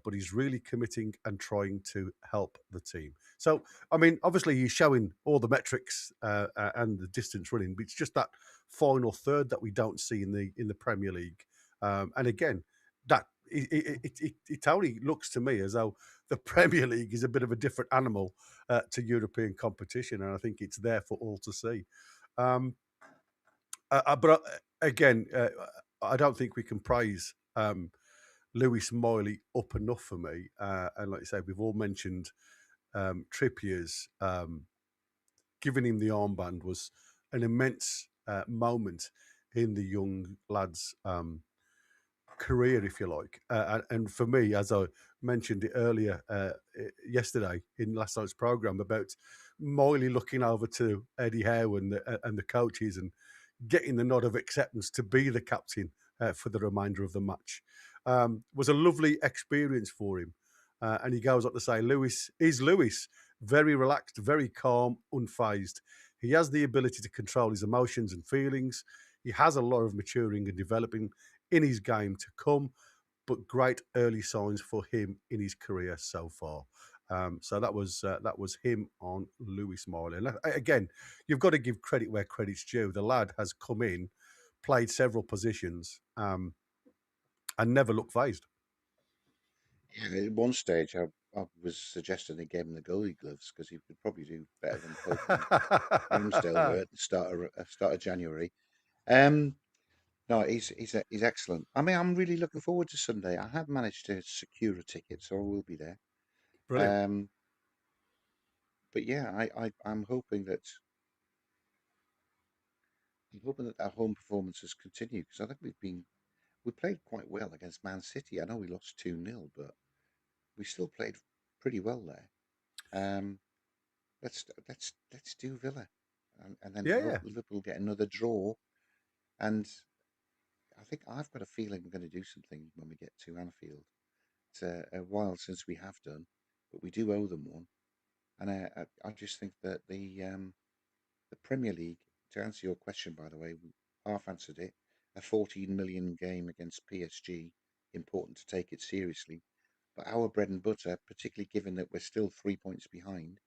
But he's really committing and trying to help the team." So, I mean, obviously he's showing all the metrics and the distance running, but it's just that final third that we don't see in the Premier League. And again, that it only looks to me as though the Premier League is a bit of a different animal to European competition, and I think it's there for all to see. But again, I don't think we can praise Lewis Miley up enough for me. And like I say, we've all mentioned Trippier's giving him the armband was an immense moment in the young lad's career, if you like. And for me, as I mentioned it earlier yesterday in last night's programme about Miley looking over to Eddie Howe and the coaches and getting the nod of acceptance to be the captain for the remainder of the match was a lovely experience for him. And he goes on to say, Lewis is Lewis, very relaxed, very calm, unfazed. He has the ability to control his emotions and feelings. He has a lot of maturing and developing in his game to come, but great early signs for him in his career so far. So that was him on Lewis Miley. And again, you've got to give credit where credit's due. The lad has come in, played several positions, and never looked phased. Yeah, at one stage, I was suggesting they gave him the goalie gloves because he could probably do better than Pope and Ramsdale at the start of January. No, he's excellent. I mean, I'm really looking forward to Sunday. I have managed to secure a ticket, so I will be there. Brilliant. But yeah, I'm hoping that our home performances continue because I think we played quite well against Man City. I know we lost 2-0, but we still played pretty well there. Let's do Villa, and then Liverpool get another draw, and I think I've got a feeling we're going to do something when we get to Anfield. a while since we have done, but we do owe them one. And I just think that the Premier League, to answer your question, by the way, we half answered it. A 14 million game against PSG, important to take it seriously. But our bread and butter, particularly given that we're still 3 points behind,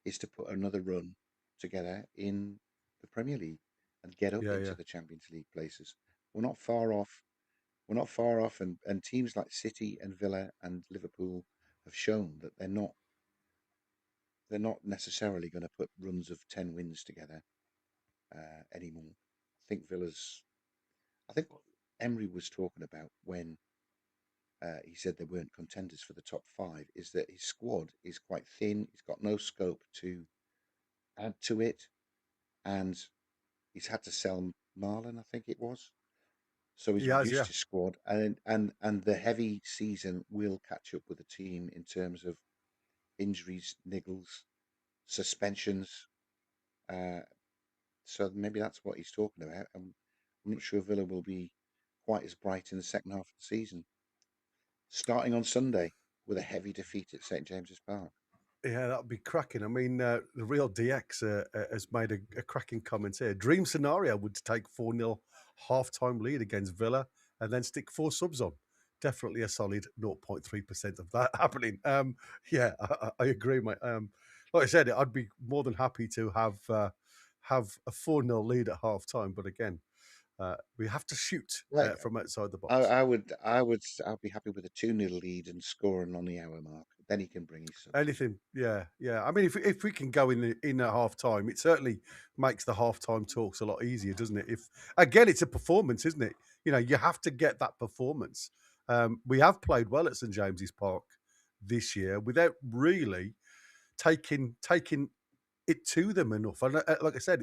is to put another run together in the Premier League and get up Yeah, into yeah. the Champions League places. We're not far off. We're not far off, and teams like City and Villa and Liverpool have shown that they're not necessarily going to put runs of 10 wins together anymore. I think what Emery was talking about when he said they weren't contenders for the top five is that his squad is quite thin. He's got no scope to add to it, and he's had to sell Marlon, I think it was. So He he's has, reduced yeah. his squad, and the heavy season will catch up with the team in terms of injuries, niggles, suspensions. Uh, so maybe that's what he's talking about. And I'm not sure Villa will be quite as bright in the second half of the season, starting on Sunday with a heavy defeat at St James's Park. Yeah, that'd be cracking. I mean, the real DX has made a cracking comment here. Dream scenario would take 4-0 half-time lead against Villa and then stick 4 subs on. Definitely a solid 0.3% of that happening. Yeah, I agree, mate. Like I said, I'd be more than happy to have a 4-0 lead at half-time. But again, we have to shoot Right. from outside the I, box. I would, I would, I'd be happy with a 2-0 lead and scoring on the hour mark. Then he can bring his subs in. Anything, yeah, yeah. I mean, if we can go in at half time, it certainly makes the half time talks a lot easier, doesn't it? If again, it's a performance, isn't it? You know, you have to get that performance. We have played well at St James's Park this year without really taking it to them enough. And like I said,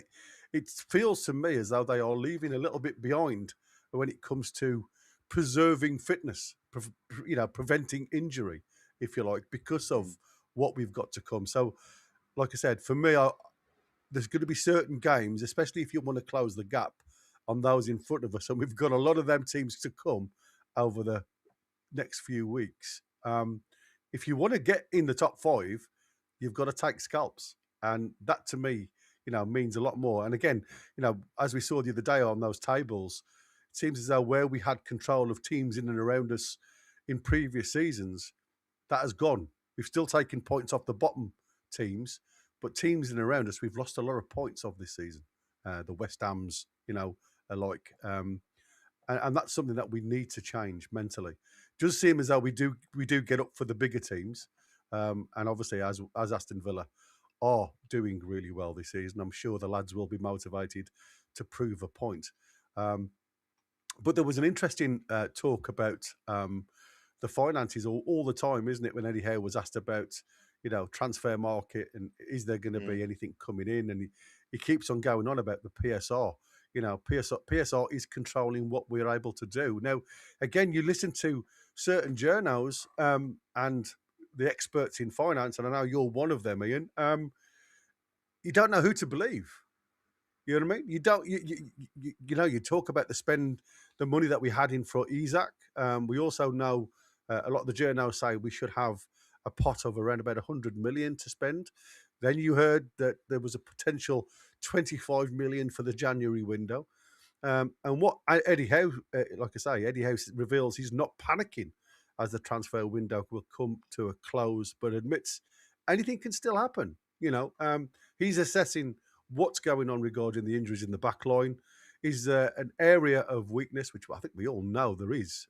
it feels to me as though they are leaving a little bit behind when it comes to preserving fitness, preventing injury, if you like, because of what we've got to come. So, like I said, for me, there's going to be certain games, especially if you want to close the gap on those in front of us, and we've got a lot of them teams to come over the next few weeks. If you want to get in the top 5, you've got to take scalps, and that to me, means a lot more. And again, as we saw the other day on those tables, it seems as though where we had control of teams in and around us in previous seasons, that has gone. We've still taken points off the bottom teams, but teams in and around us, we've lost a lot of points of this season. The West Hams, alike. And that's something that we need to change mentally. It does seem as though we do get up for the bigger teams, and obviously as Aston Villa are doing really well this season, I'm sure the lads will be motivated to prove a point. But there was an interesting talk about the finances all the time, isn't it? When Eddie Howe was asked about transfer market and is there going to be anything coming in, and he keeps on going on about the PSR. PSR is controlling what we're able to do. Now, again, you listen to certain journos and the experts in finance, and I know you're one of them, Ian. You don't know who to believe. You know what I mean? You don't. You talk about the money that we had in for Isaac. We also know a lot of the journos say we should have a pot of around about 100 million to spend. Then you heard that there was a potential 25 million for the January window. And what Eddie Howe, like I say, Eddie Howe reveals he's not panicking as the transfer window will come to a close, but admits anything can still happen. He's assessing what's going on regarding the injuries in the back line. Is an area of weakness, which I think we all know there is.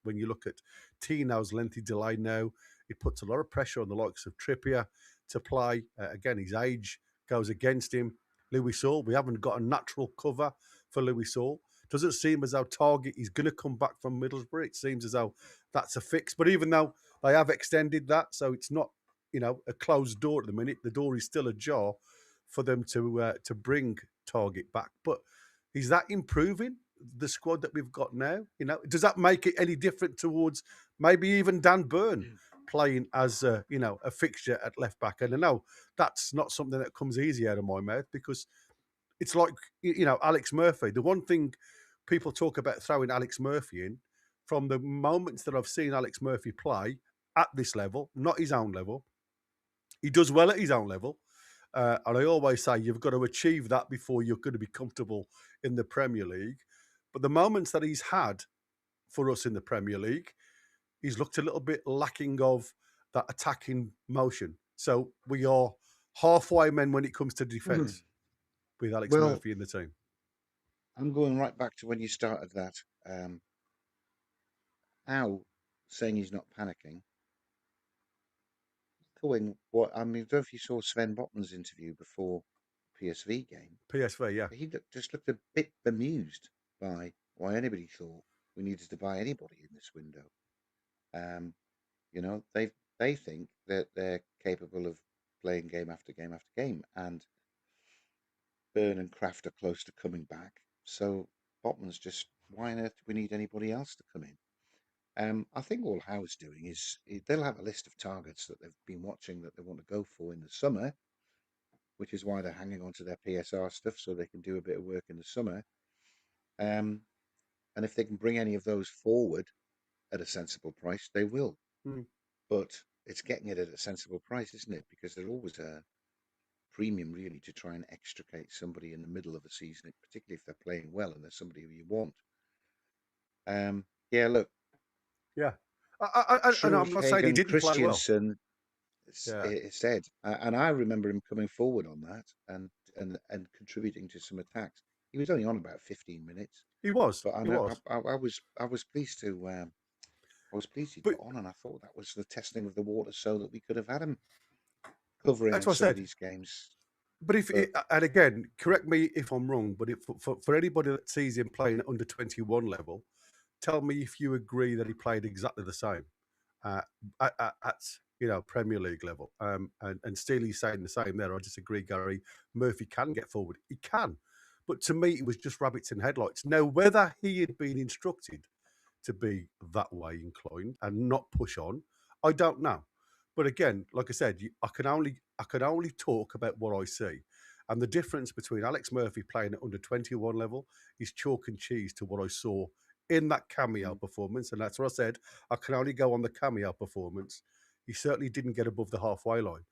When you look at Tino's lengthy delay now, it puts a lot of pressure on the likes of Trippier to play. Again, his age goes against him. Louis Saul, we haven't got a natural cover for Louis Saul. Doesn't seem as though Target is going to come back from Middlesbrough. It seems as though that's a fix. But even though they have extended that, so it's not, a closed door at the minute. The door is still ajar for them to bring Target back. But is that improving the squad that we've got now? Does that make it any different towards maybe even Dan Burn playing as a fixture at left back? And I know that's not something that comes easy out of my mouth because it's like Alex Murphy. The one thing people talk about throwing Alex Murphy in from the moments that I've seen Alex Murphy play at this level, not his own level. He does well at his own level. And I always say you've got to achieve that before you're going to be comfortable in the Premier League. But the moments that he's had for us in the Premier League, he's looked a little bit lacking of that attacking motion. So we are halfway men when it comes to defence with Alex Well, Murphy in the team. I'm going right back to when you started that. Howe saying he's not panicking. What I mean, I don't know if you saw Sven Botman's interview before PSV game. PSV, yeah. He just looked a bit bemused by why anybody thought we needed to buy anybody in this window. They think that they're capable of playing game after game after game, and Byrne and Kraft are close to coming back. So Botman's just, why on earth do we need anybody else to come in? I think all Howe's doing is they'll have a list of targets that they've been watching that they want to go for in the summer, which is why they're hanging on to their PSR stuff so they can do a bit of work in the summer. And if they can bring any of those forward at a sensible price, they will. But it's getting it at a sensible price, isn't it? Because they're always a premium, really, to try and extricate somebody in the middle of a season, particularly if they're playing well and there's somebody who you want. Yeah, look. Yeah. And I'm not saying he didn't play well. Christensen said, and I remember him coming forward on that and contributing to some attacks. He was only on about 15 minutes. He was. But I was pleased to he got on, and I thought that was the testing of the water so that we could have had him covering some of these games. But and again, correct me if I'm wrong, but for anybody that sees him playing at under 21 level, tell me if you agree that he played exactly the same at Premier League level. And Steely's saying the same there. I disagree, Gary. Murphy can get forward. He can. But to me, it was just rabbits and headlights. Now, whether he had been instructed to be that way inclined and not push on, I don't know. But again, like I said, I can only talk about what I see. And the difference between Alex Murphy playing at under 21 level is chalk and cheese to what I saw in that cameo performance. And that's what I said. I can only go on the cameo performance. He certainly didn't get above the halfway line.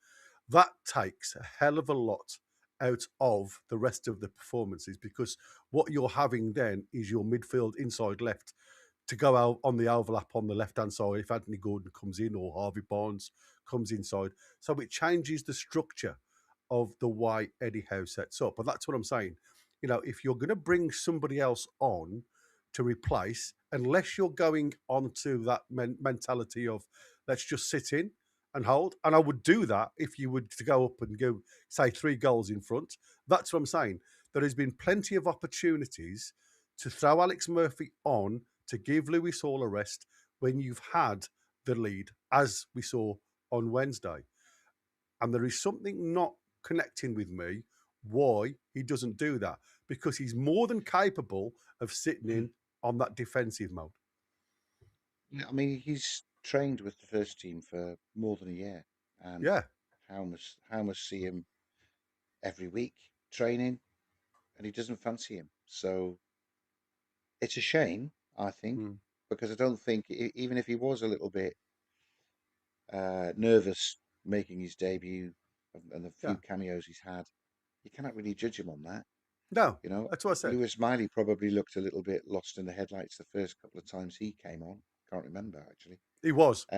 That takes a hell of a lot out of the rest of the performances, because what you're having then is your midfield inside left to go out on the overlap on the left-hand side if Anthony Gordon comes in or Harvey Barnes comes inside. So it changes the structure of the way Eddie Howe sets up. And that's what I'm saying. If you're going to bring somebody else on to replace, unless you're going on to that mentality of let's just sit in and hold. And I would do that if you would to go up and go, say, 3 goals in front. That's what I'm saying. There has been plenty of opportunities to throw Alex Murphy on to give Lewis Hall a rest when you've had the lead, as we saw on Wednesday. And there is something not connecting with me why he doesn't do that, because he's more than capable of sitting in on that defensive mode. Yeah, I mean, he's trained with the first team for more than a year. And Howe must see him every week training, and he doesn't fancy him. So it's a shame, I think, because I don't think, even if he was a little bit nervous making his debut and the few cameos he's had, you cannot really judge him on that. No, that's what I said. Lewis Miley probably looked a little bit lost in the headlights the first couple of times he came on. Can't remember, actually. He was. He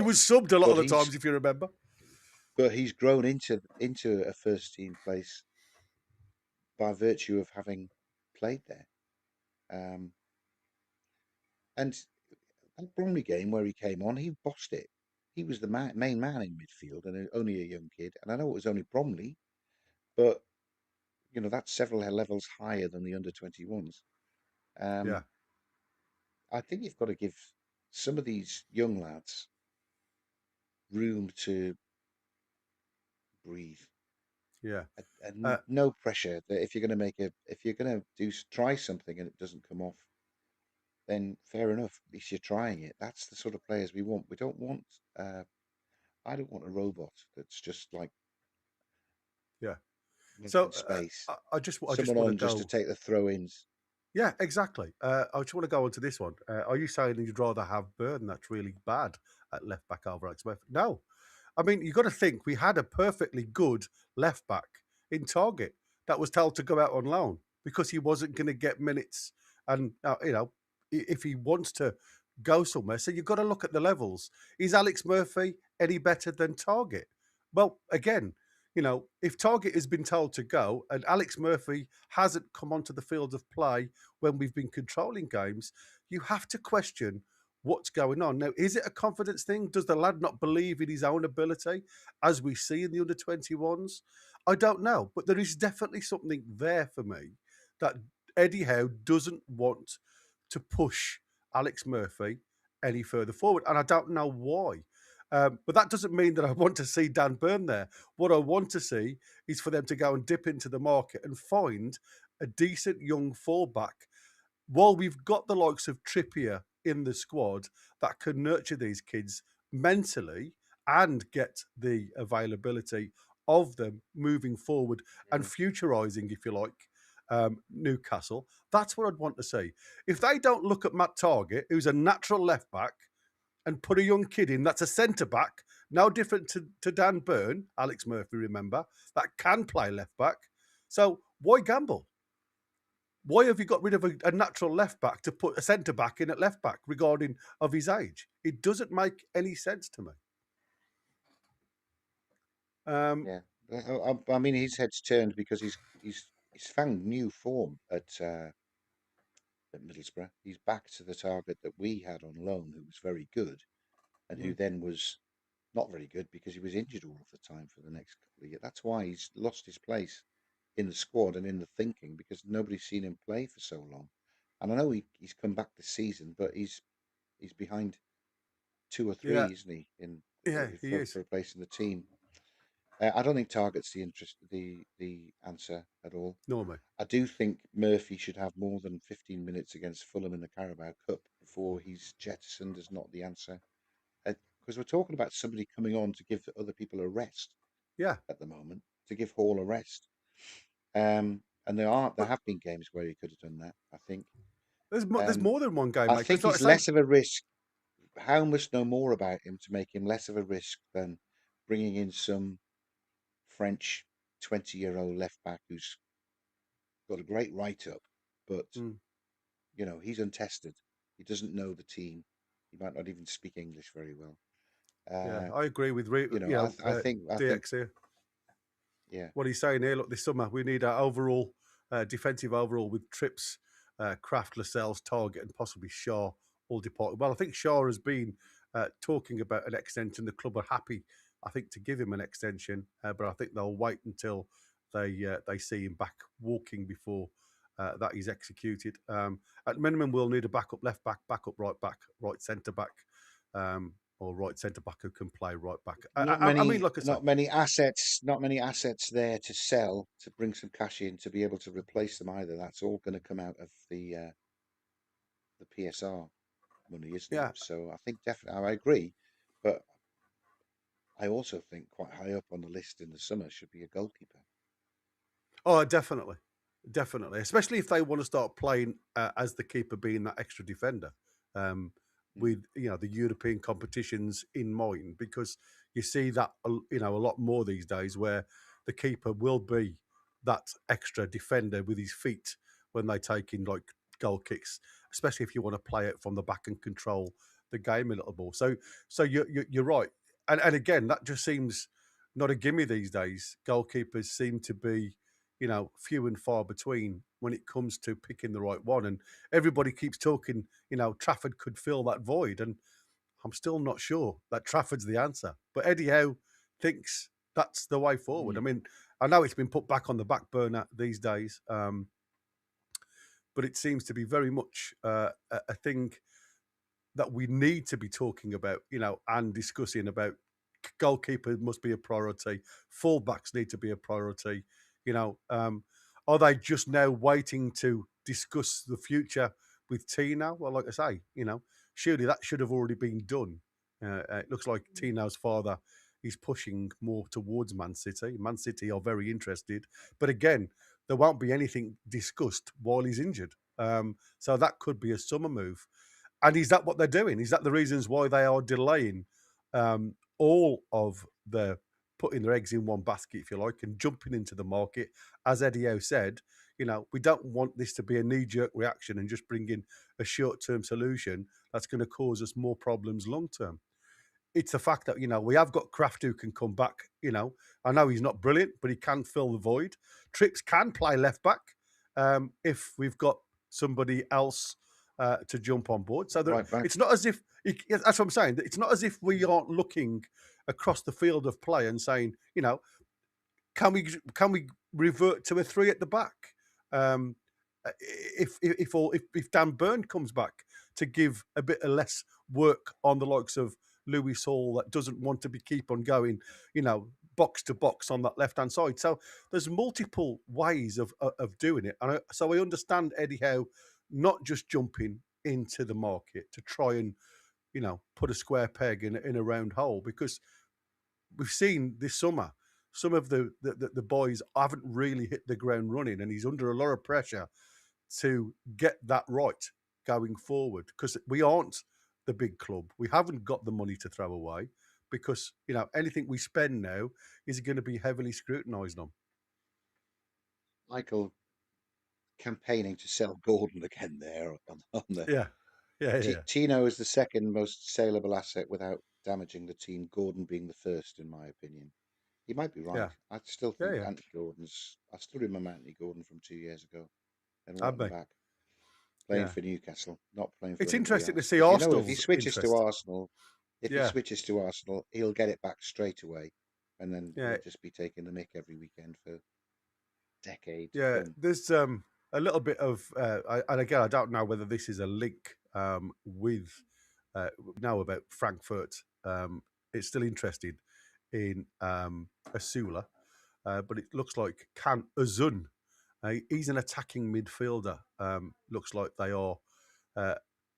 was subbed a lot of the times, if you remember. But he's grown into a first team place by virtue of having played there. And that Bromley game where he came on, he bossed it. He was the main man in midfield and only a young kid. And I know it was only Bromley, but that's several levels higher than the under 21s. I think you've got to give some of these young lads room to breathe. Yeah. And no pressure that if you're going to try something and it doesn't come off, then fair enough. At least you're trying it. That's the sort of players we want. We don't want. I don't want a robot that's just like. Yeah. So space. I just want to take the throw-ins. Yeah, exactly. I just want to go on to this one. Are you saying that you'd rather have Burn that's really bad at left back over Alex Murphy? No. I mean, you've got to think we had a perfectly good left back in Target that was told to go out on loan because he wasn't going to get minutes. And, if he wants to go somewhere, so you've got to look at the levels. Is Alex Murphy any better than Target? Well, again, if Target has been told to go and Alex Murphy hasn't come onto the field of play when we've been controlling games, you have to question what's going on. Now, is it a confidence thing? Does the lad not believe in his own ability, as we see in the under 21s? I don't know, but there is definitely something there for me that Eddie Howe doesn't want to push Alex Murphy any further forward, and I don't know why. But that doesn't mean that I want to see Dan Burn there. What I want to see is for them to go and dip into the market and find a decent young fullback. While we've got the likes of Trippier in the squad that can nurture these kids mentally and get the availability of them moving forward and futurising, if you like, Newcastle, that's what I'd want to see. If they don't look at Matt Target, who's a natural left back, and put a young kid in that's a centre back, no different to Dan Burn, Alex Murphy, remember, that can play left back. So why gamble? Why have you got rid of a natural left back to put a centre back in at left back regarding of his age? It doesn't make any sense to me. Yeah, I mean, his head's turned because he's found new form at Middlesbrough. He's back to the Target that we had on loan, who was very good, and who then was not very good because he was injured all of the time for the next couple of years. That's why he's lost his place in the squad and in the thinking, because nobody's seen him play for so long. And I know he's come back this season, but he's behind two or three, Yeah, isn't he, in yeah, he is. for a place in the team. I don't think Target's the answer at all. Normally. I do think Murphy should have more than 15 minutes against Fulham in the Carabao Cup before he's jettisoned as not the answer. Because we're talking about somebody coming on to give other people a rest Yeah. at the moment, to give Hall a rest. And there But have been games where he could have done that, I think. there's Um, more than one game, I mate. think Because like I he's say, less of a risk. How must know more about him to make him less of a risk than bringing in some French 20-year-old left back who's got a great write up, but mm, he's untested. He doesn't know the team. He might not even speak English very well. yeah, Uh, I agree with I think, DX here. yeah, What he's saying here, look, this summer we need our overall defensive overall with Trips, Kraft, Lascelles, Target, and possibly Shaw all departed. Well, I think Shaw has been talking about an extension. The club are happy, I think, to give him an extension, but I think they'll wait until they see him back walking before that is executed. At minimum, we'll need a backup left back, right centre back, or right centre back who can play right back. I mean, like I say, not many assets there to sell to bring some cash in to be able to replace them either. That's all going to come out of the PSR money, isn't it? yeah. So I think definitely I agree, but I also think quite high up on the list in the summer should be a goalkeeper. Oh, definitely, definitely. Especially if they want to start playing as the keeper, being that extra defender, um, Mm. with the European competitions in mind, because you see that a lot more these days, where the keeper will be that extra defender with his feet when they take in like goal kicks, especially if you want to play it from the back and control the game a little more. So you're right, and again that just seems not a gimme these days. Goalkeepers seem to be few and far between when it comes to picking the right one. And everybody keeps talking, Trafford could fill that void. And I'm still not sure that Trafford's the answer. But Eddie Howe thinks that's the way forward. I Mm. mean, I know it's been put back on the back burner these days, but it seems to be very much a thing that we need to be talking about, and discussing about. Goalkeeper must be a priority. Fullbacks need to be a priority. Are they just now waiting to discuss the future with Tino? Well, like I say, surely that should have already been done. It looks like Tino's father is pushing more towards Man City. Man City are very interested, but again, there won't be anything discussed while he's injured. So that could be a summer move. And is that what they're doing? Is that the reasons why they are delaying all of the putting their eggs in one basket, if you like, and jumping into the market? As Eddie Howe said, we don't want this to be a knee-jerk reaction and just bring in a short-term solution that's going to cause us more problems long-term. It's the fact that, we have got Kraft who can come back. I know he's not brilliant, but he can fill the void. Trips can play left back if we've got somebody else to jump on board. So Right back. it's not as if, that's what I'm saying, it's not as if we aren't looking across the field of play and saying, can we revert to a three at the back? If Dan Burn comes back to give a bit of less work on the likes of Lewis Hall that doesn't want to keep on going, box to box on that left hand side. So there's multiple ways of doing it, and so I understand Eddie Howe not just jumping into the market to try and put a square peg in a round hole, because we've seen this summer some of the boys haven't really hit the ground running, and he's under a lot of pressure to get that right going forward, because we aren't the big club. We haven't got the money to throw away, because anything we spend now is going to be heavily scrutinised on. Michael campaigning to sell Gordon again there on the Yeah. Tino is the second most saleable asset without damaging the team, Gordon being the first, in my opinion. He might be right. Yeah. I still think Yeah. I still remember Anthony Gordon from 2 years ago. And I'd welcome be. back. Playing Yeah. for Newcastle, not playing for It's anybody interesting to else. see But Arsenal's if he switches interest. to Arsenal, Yeah. he'll get it back straight away, and then Yeah. he'll just be taking the mick every weekend for decades. Yeah, Done. there's a little bit of, and again, I don't know whether this is a link with now about Frankfurt. It's still interested in Asula, but it looks like Can Azun. He's an attacking midfielder. Looks like they are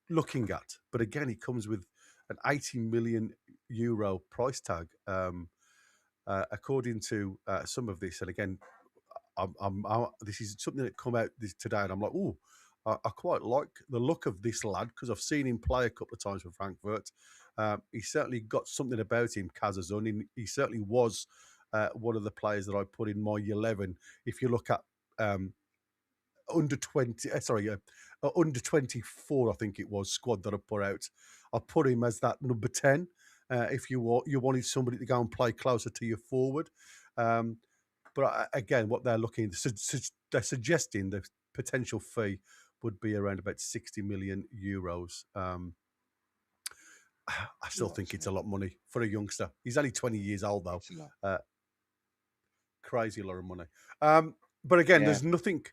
looking at, but again, he comes with an 80 million euro price tag, according to some of this. And again, this is something that come out today, and I'm like, oh, I quite like the look of this lad, because I've seen him play a couple of times for Frankfurt. He certainly got something about him, Kazazun. He certainly was one of the players that I put in my 11. If you look at under 24, I think it was, squad that I put out, I put him as that number 10. If you wanted somebody to go and play closer to your forward. But again, what they're looking, they're suggesting the potential fee would be around about 60 million euros. I still think it's a lot of money for a youngster. He's only 20 years old, though. Crazy lot of money. But again, there's nothing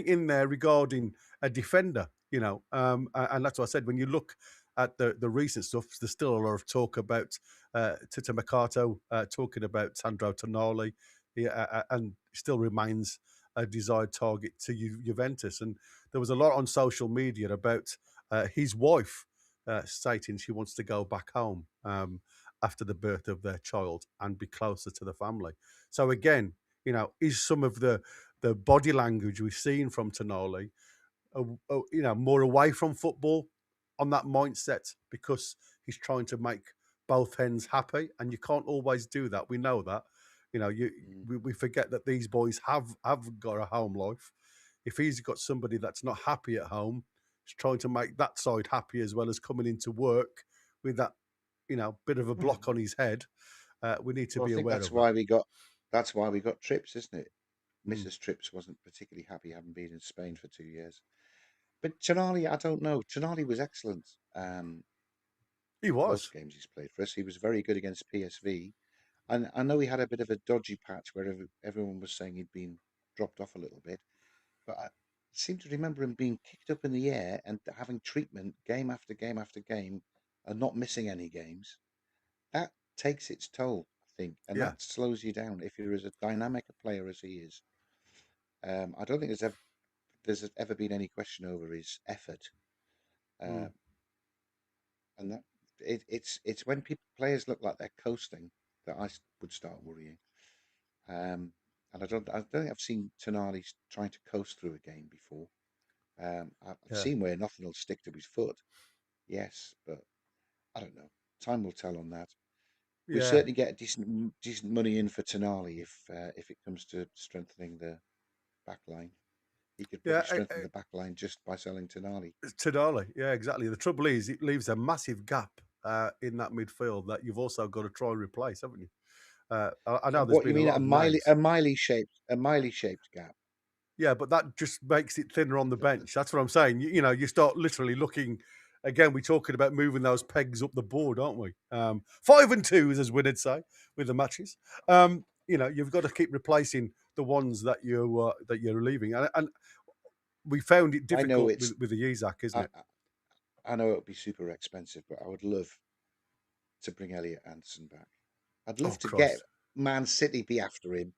in there regarding a defender, and that's what I said. When you look at the recent stuff, there's still a lot of talk about Tito Mercato, talking about Sandro Tonali, and still remains a desired target to Juventus. And there was a lot on social media about his wife stating she wants to go back home after the birth of their child and be closer to the family. So again, is some of the body language we've seen from Tonali, more away from football on that mindset, because he's trying to make both ends happy, and you can't always do that. We know that. We forget that these boys have got a home life. If he's got somebody that's not happy at home, he's trying to make that side happy as well as coming into work with that, bit of a block on his head. We need to be aware of that. That's why we got Trips, isn't it? Mrs. Trips wasn't particularly happy having been in Spain for 2 years. But Tonali, I don't know. Tonali was excellent. He was. Most games he's played for us. He was very good against PSV. And I know he had a bit of a dodgy patch where everyone was saying he'd been dropped off a little bit. But I seem to remember him being kicked up in the air and having treatment game after game after game and not missing any games. That takes its toll, I think. And that slows you down if you're as a dynamic a player as he is. I don't think there's ever been any question over his effort. And that it's when players look like they're coasting that I would start worrying. And I don't think I've seen Tonali trying to coast through a game before. I've Yeah. seen where nothing will stick to his foot. Yes, but I don't know. Time will tell on that. We Yeah. certainly get decent money in for Tonali if it comes to strengthening the back line. He could Yeah. probably strengthen the back line just by selling Tonali. Tadali. Yeah, exactly. The trouble is, it leaves a massive gap in that midfield that you've also got to try and replace, haven't you? I know there's What you been a mean lot of names. A Miley shaped gap? Yeah, but that just makes it thinner on the bench. That's what I'm saying. You start literally looking. Again, we're talking about moving those pegs up the board, aren't we? 5 and 2, as Win'd say, with the matches. You've got to keep replacing the ones that you're leaving, and we found it I know difficult it's with the Isaac, isn't I, it? I know it would be super expensive, but I would love to bring Elliot Anderson back. I'd Oh love to get Christ! Man City be after him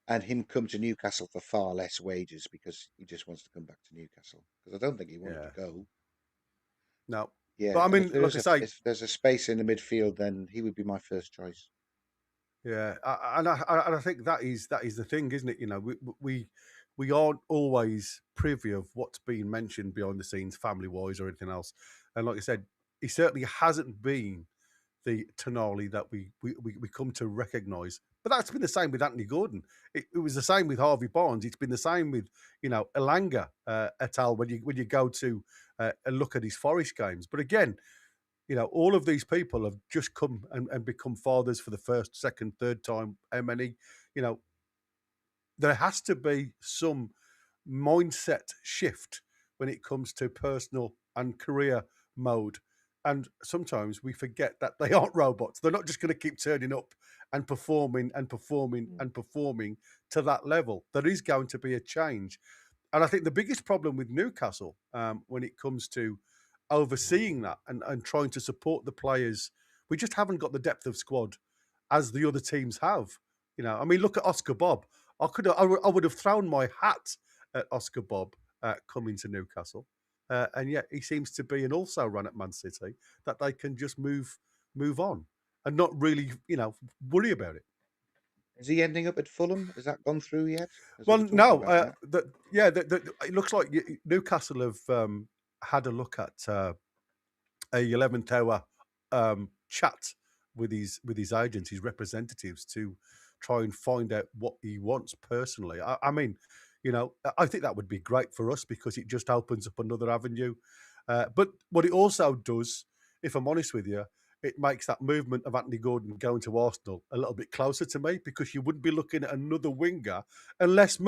and him come to Newcastle for far less wages because he just wants to come back to Newcastle. Because I don't think he wanted to Yeah, go. no. But Yeah, I and mean, like I say, if there's a space in the midfield, then he would be my first choice. yeah, and I think that is the thing, isn't it? We aren't always privy of what's being mentioned behind the scenes, family wise or anything else. And like I said, he certainly hasn't been the Tonali that we come to recognise. But that's been the same with Anthony Gordon. It was the same with Harvey Barnes. It's been the same with Elanga et al. When you go to look at his Forest games. But again, all of these people have just come and become fathers for the first, second, third time. How many? You know, there has to be some mindset shift when it comes to personal and career mode. And sometimes we forget that they aren't robots. They're not just going to keep turning up and performing and performing and performing to that level. There is going to be a change. And I think the biggest problem with Newcastle when it comes to overseeing that and trying to support the players, we just haven't got the depth of squad as the other teams have. I mean, look at Oscar Bob. I would have thrown my hat at Oscar Bob coming to Newcastle, and yet he seems to be an also run at Man City that they can just move on and not really, worry about it. Is he ending up at Fulham? Has that gone through yet? Are Well, they talking no, about that? it looks like Newcastle have had a look at a 11th hour chat with his agents, his representatives, to try and find out what he wants personally. I mean, I think that would be great for us because it just opens up another avenue. But what it also does, if I'm honest with you, it makes that movement of Anthony Gordon going to Arsenal a little bit closer to me because you wouldn't be looking at another winger unless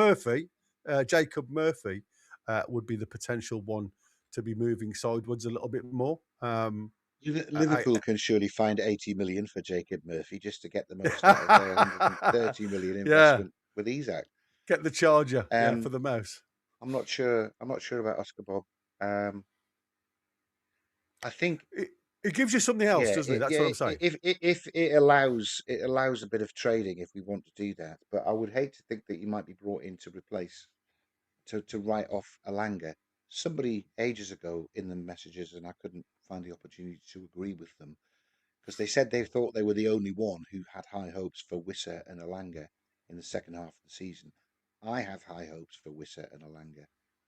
Jacob Murphy, would be the potential one to be moving sideways a little bit more. Liverpool can surely find 80 million for Jacob Murphy just to get the most out of their 130 million Yeah, investment with Isaac. get the charger, yeah, for Um, the mouse. I'm not sure. I'm not sure about Oscar Bob. I think, It gives you something else, doesn't it? That's what I'm saying. if it allows a bit of trading if we want to do that. But I would hate to think that you might be brought in to replace to write off Alanga. Somebody ages ago in the messages, and I couldn't find the opportunity to agree with them because they said they thought they were the only one who had high hopes for Wissa and Alanga in the second half of the season. I have high hopes for Wissa and Alanga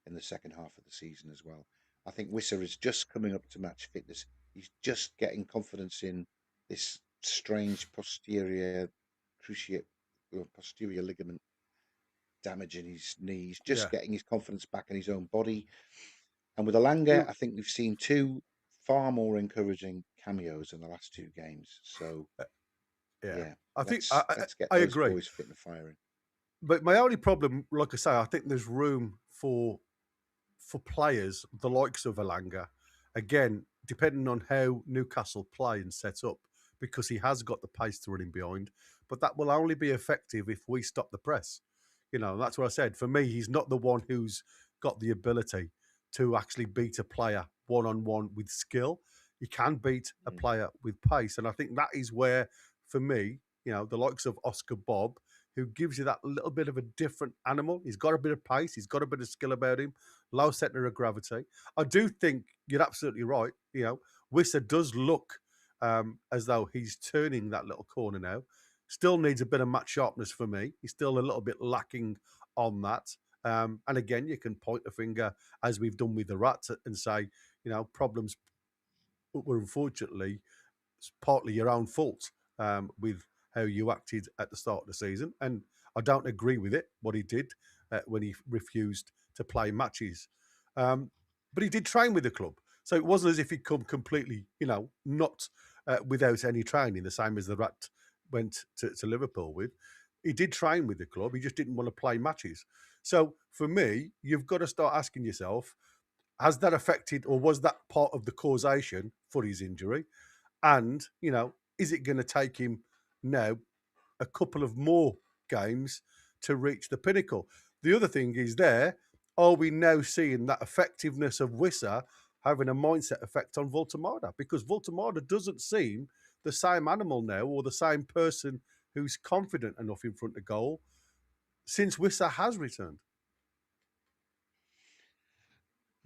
in the second half of the season as well. I think Wissa is just coming up to match fitness. He's just getting confidence in this strange posterior ligament damage in his knees, just Yeah. getting his confidence back in his own body. And with Alanga, I think we've seen two far more encouraging cameos in the last two games. So Yeah. yeah, I think let's get I those agree. boys fit and firing. But my only problem, like I say, I think there's room for players the likes of Alanga, again, depending on how Newcastle play and set up, because he has got the pace to run in behind. But that will only be effective if we stop the press. That's what I said. For me, he's not the one who's got the ability to actually beat a player one on one with skill. He can beat a player with pace. And I think that is where, for me, the likes of Oscar Bob, who gives you that little bit of a different animal. He's got a bit of pace. He's got a bit of skill about him. Low centre of gravity. I do think you're absolutely right. Wissa does look as though he's turning that little corner now. Still needs a bit of match sharpness for me. He's still a little bit lacking on that. And again, you can point a finger, as we've done with the Rats, and say, problems were unfortunately partly your own fault with how you acted at the start of the season. And I don't agree with it, what he did when he refused to play matches. But he did train with the club. So it wasn't as if he'd come completely, not without any training, the same as the Rat went to Liverpool with. He did train with the club. He just didn't want to play matches. So for me, you've got to start asking yourself, has that affected, or was that part of the causation for his injury? And, is it going to take him now a couple of more games to reach the pinnacle? The other thing is are we now seeing that effectiveness of Wissa having a mindset effect on Voltemada? Because Voltemada doesn't seem the same animal now, or the same person who's confident enough in front of goal since Wissa has returned.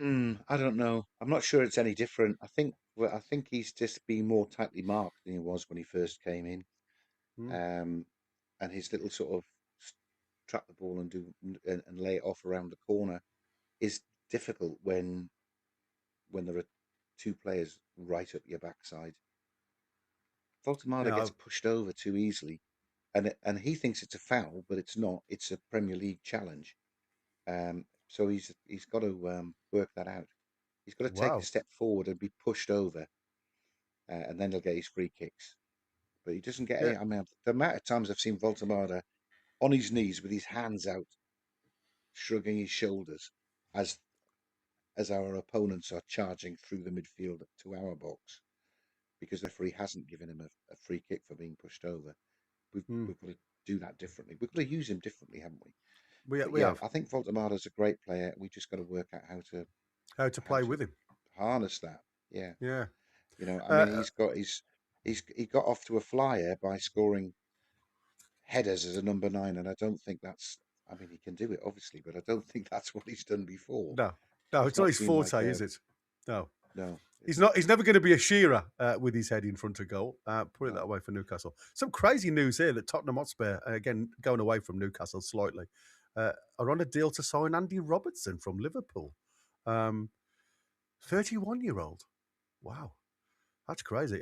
I don't know. I'm not sure it's any different. I think he's just been more tightly marked than he was when he first came in. And his little sort of trap the ball and lay it off around the corner is difficult when there are two players right up your backside. Voltemada gets pushed over too easily, and he thinks it's a foul, but it's not. It's a Premier League challenge. So he's got to work that out. He's got to take a step forward and be pushed over, and then he'll get his free kicks. But he doesn't get any. I mean, the amount of times I've seen Voltemada on his knees with his hands out, shrugging his shoulders as our opponents are charging through the midfield to our box, because the referee hasn't given him a free kick for being pushed over. We've got to do that differently. We've got to use him differently, haven't we? We have. I think Voltemada's a great player. We just got to work out how to play with him, harness that. Yeah. I mean, he got off to a flyer by scoring headers as a number 9, and I don't think that's. I mean, he can do it obviously, but I don't think that's what he's done before. No, it's not his forte, is it? No. No. He's not. He's never going to be a Shearer with his head in front of goal. Put it that way for Newcastle. Some crazy news here that Tottenham Hotspur, again going away from Newcastle slightly, are on a deal to sign Andy Robertson from Liverpool. 31-year-old. Wow, that's crazy.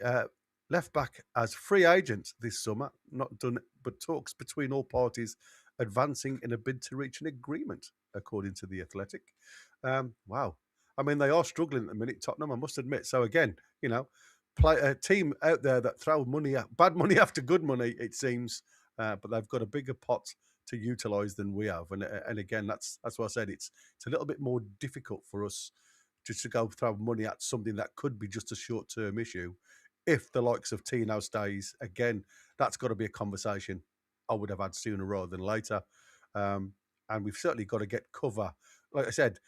Left back as free agent this summer. Not done, but talks between all parties advancing in a bid to reach an agreement, according to The Athletic. Wow. I mean, they are struggling at the minute, Tottenham, I must admit. So again, play a team out there that throw bad money after good money, it seems, but they've got a bigger pot to utilise than we have. And again, that's why I said it's a little bit more difficult for us just to go throw money at something that could be just a short-term issue. If the likes of Tino stays, again, that's got to be a conversation I would have had sooner rather than later. And we've certainly got to get cover. Like I said,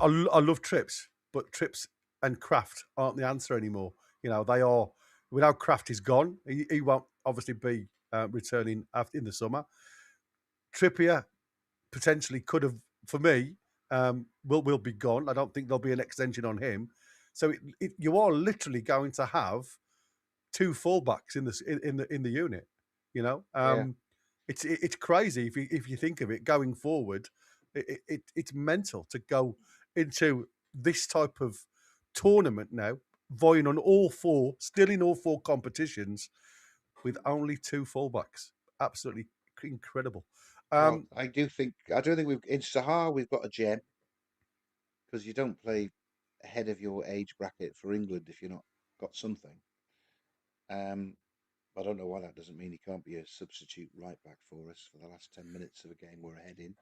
I love Trips, but Trips and Kraft aren't the answer anymore. They are. Without Kraft is gone. He won't obviously be returning in the summer. Trippier potentially could have, for me, will be gone. I don't think there'll be an extension on him. So you are literally going to have two fullbacks in the unit. It's crazy if you think of it going forward. It's mental to go into this type of tournament now, vying on still in all four competitions, with only two fullbacks. Absolutely incredible. Well, I don't think in Sahar we've got a gem, because you don't play ahead of your age bracket for England if you're not got something. I don't know why that doesn't mean he can't be a substitute right back for us for the last 10 minutes of a game we're ahead in.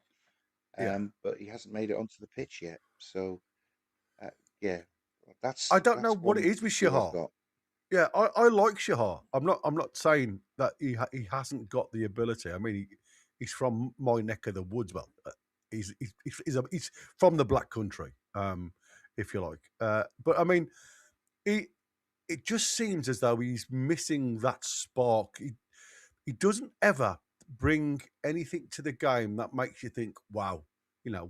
But he hasn't made it onto the pitch yet. So, I don't know what it is with Shahar. Yeah, I like Shahar. I'm not saying that he hasn't got the ability. I mean, he's from my neck of the woods. Well, he's from the Black Country, if you like. But I mean, it just seems as though he's missing that spark. He doesn't ever bring anything to the game that makes you think, wow,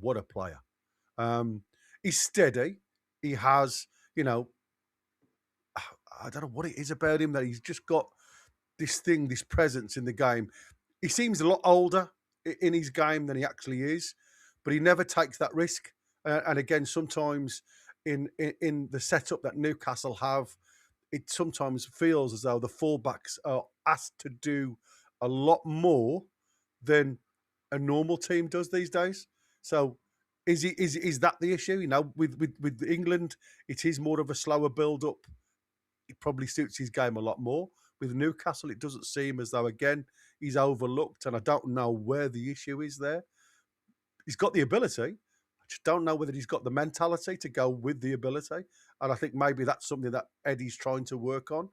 what a player. He's steady. He has, I don't know what it is about him that he's just got this presence in the game. He seems a lot older in his game than he actually is, but he never takes that risk. And again, sometimes in the setup that Newcastle have, it sometimes feels as though the fullbacks are asked to do a lot more than a normal team does these days. So is that the issue? You know, with England, it is more of a slower build up. It probably suits his game a lot more. With Newcastle, it doesn't seem as though, again, he's overlooked, and I don't know where the issue is there. He's got the ability. I just don't know whether he's got the mentality to go with the ability. And I think maybe that's something that Eddie's trying to work on,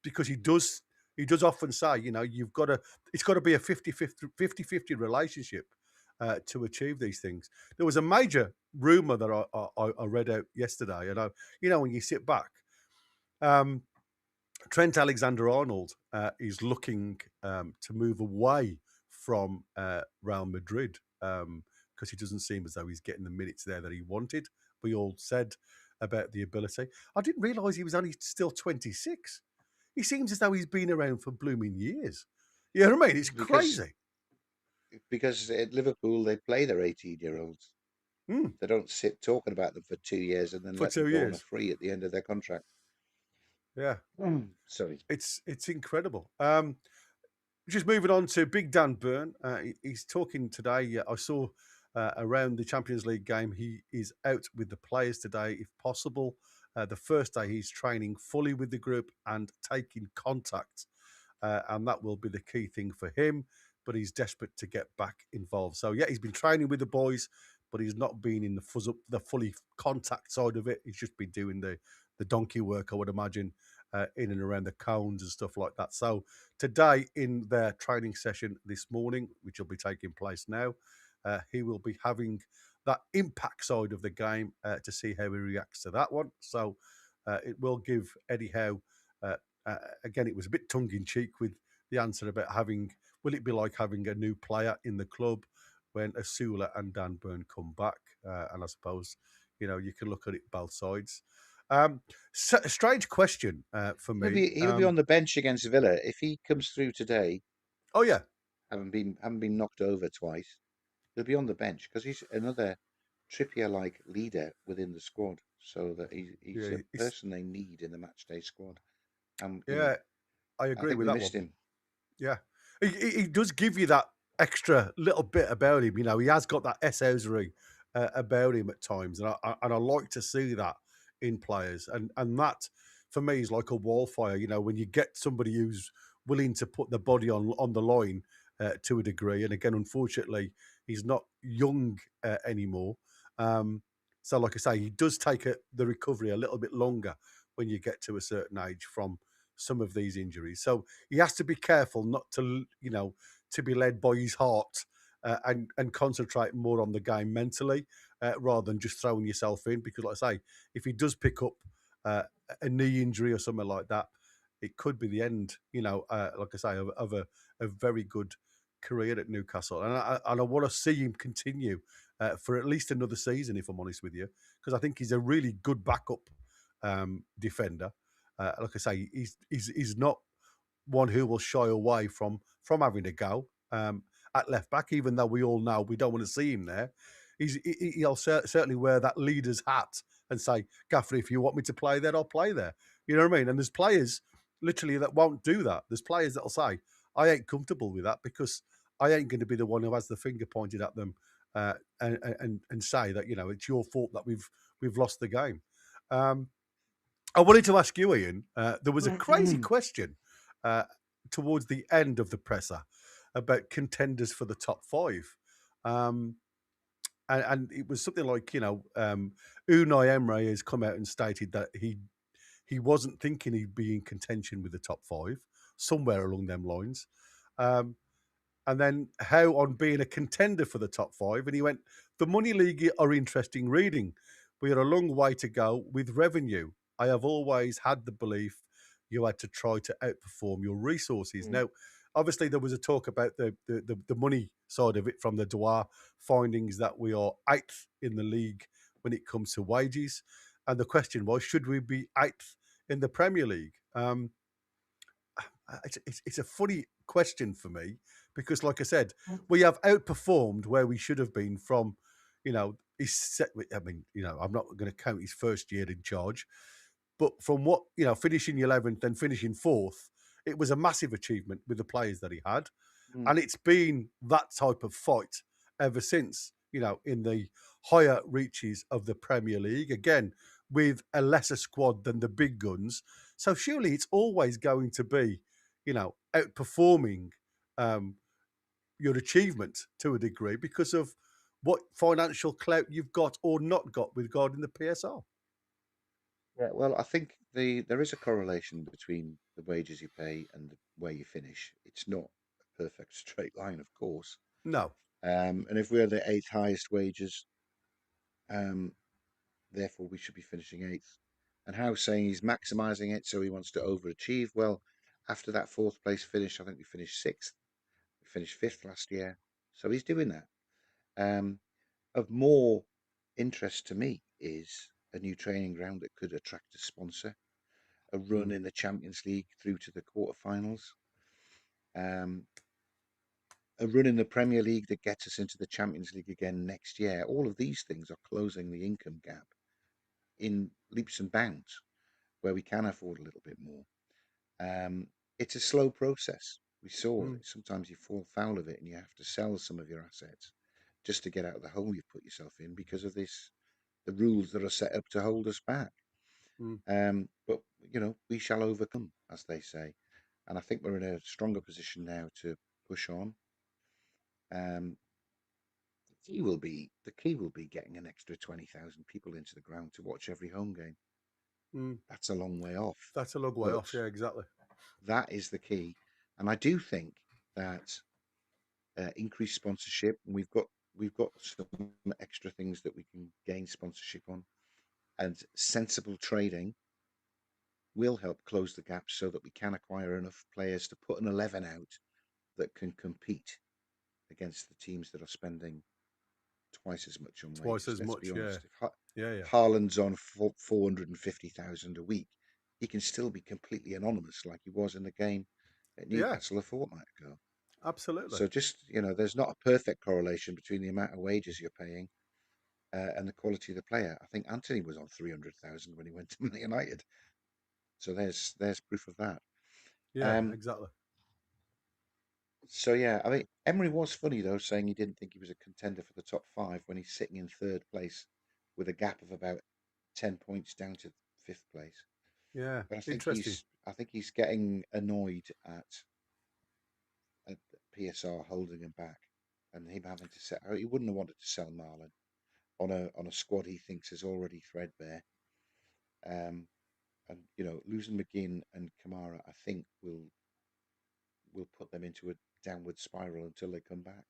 because he does often say, you know, it's got to be a 50-50 relationship to achieve these things. There was a major rumour that I read out yesterday, and when you sit back, Trent Alexander-Arnold is looking to move away from Real Madrid because he doesn't seem as though he's getting the minutes there that he wanted. We all said about the ability. I didn't realise he was only still 26. He seems as though he's been around for blooming years. You know what I mean? It's crazy. Because at Liverpool, they play their 18-year-olds. They don't sit talking about them for 2 years and then let them go on a free at the end of their contract. Yeah. Sorry. It's incredible. Just moving on to Big Dan Burn. He's talking today. I saw around the Champions League game, he is out with the players today, if possible. The first day he's training fully with the group and taking contact. And that will be the key thing for him. But he's desperate to get back involved. So, yeah, he's been training with the boys, but he's not been in the fully contact side of it. He's just been doing the donkey work, I would imagine, in and around the cones and stuff like that. So today in their training session this morning, which will be taking place now, he will be having that impact side of the game to see how he reacts to that one. So it will give Eddie Howe, again, it was a bit tongue-in-cheek with the answer about will it be like having a new player in the club when Asula and Dan Burn come back? And I suppose, you can look at it both sides. Strange question for me. He'll be on the bench against Villa if he comes through today. Oh yeah, haven't been knocked over twice. He'll be on the bench because he's another Trippier-like leader within the squad. So that he's a person they need in the matchday squad. I agree with that one. Him. Yeah, he does give you that extra little bit about him. He has got that S-housery about him at times, and I like to see that in players, and that for me is like a wildfire. When you get somebody who's willing to put the body on the line to a degree, and again, unfortunately, he's not young anymore. So, like I say, he does take the recovery a little bit longer when you get to a certain age from some of these injuries. So he has to be careful not to, to be led by his heart and concentrate more on the game mentally rather than just throwing yourself in. Because, like I say, if he does pick up a knee injury or something like that, it could be the end, like I say, of a very good career at Newcastle. And I want to see him continue for at least another season, if I'm honest with you, because I think he's a really good backup defender. Like I say, he's not one who will shy away from having a go at left back, even though we all know we don't want to see him there. He'll certainly wear that leader's hat and say, Gaffer, if you want me to play there, I'll play there. You know what I mean? And there's players literally that won't do that. There's players that'll say, I ain't comfortable with that because I ain't going to be the one who has the finger pointed at them and say that, it's your fault that we've lost the game. I wanted to ask you, Ian, there was a crazy question towards the end of the presser about contenders for the top five. And it was something like, Unai Emery has come out and stated that he wasn't thinking he'd be in contention with the top five, somewhere along them lines. And then Howe on being a contender for the top five. And he went, the Money League are interesting reading. We are a long way to go with revenue. I have always had the belief you had to try to outperform your resources. Now, obviously, there was a talk about the money side of it from the Dwar findings that we are 8th in the league when it comes to wages. And the question was, should we be 8th in the Premier League? It's a funny question for me because, like I said, we have outperformed where we should have been from, he's set. I mean, I'm not going to count his first year in charge, but from what finishing 11th and finishing 4th, it was a massive achievement with the players that he had, Mm. and it's been that type of fight ever since. In the higher reaches of the Premier League, again with a lesser squad than the big guns. So surely it's always going to be, outperforming your achievement to a degree because of what financial clout you've got or not got regarding the PSR. Yeah, well, I think there is a correlation between the wages you pay and where you finish. It's not a perfect straight line, of course. No. And if we're the eighth highest wages, um, therefore we should be finishing eighth. And Howe's saying he's maximising it, so he wants to overachieve. Well, after that fourth place finish, I think we finished sixth. We finished fifth last year, so he's doing that. Of more interest to me is a new training ground that could attract a sponsor, a run in the Champions League through to the quarterfinals, um, a run in the Premier League that gets us into the Champions League again next year. All of these things are closing the income gap in leaps and bounds where we can afford a little bit more. It's a slow process. We saw that sometimes you fall foul of it and you have to sell some of your assets just to get out of the hole you've put yourself in because of the rules that are set up to hold us back. But we shall overcome, as they say, and I think we're in a stronger position now to push on. The key will be getting an extra 20,000 people into the ground to watch every home game. That's a long way off. That's a long way off. Yeah, exactly. That is the key, and I do think that increased sponsorship, and we've got some extra things that we can gain sponsorship on, and sensible trading will help close the gap so that we can acquire enough players to put an 11 out that can compete against the teams that are spending twice as much on wages. Twice as Let's much, be honest. yeah. If Haaland's on 450,000 a week, he can still be completely anonymous like he was in the game at Newcastle a fortnight ago. Absolutely. So just, there's not a perfect correlation between the amount of wages you're paying and the quality of the player. I think Anthony was on 300,000 when he went to Man United. So there's proof of that. Yeah, exactly. So yeah, I mean, Emery was funny though, saying he didn't think he was a contender for the top five when he's sitting in third place with a gap of about 10 points down to fifth place. Yeah, But interesting. I think he's getting annoyed at PSR holding him back and him having to sell. He wouldn't have wanted to sell Marlon on a squad he thinks is already threadbare. And losing McGinn and Kamara, I think will put them into a downward spiral until they come back.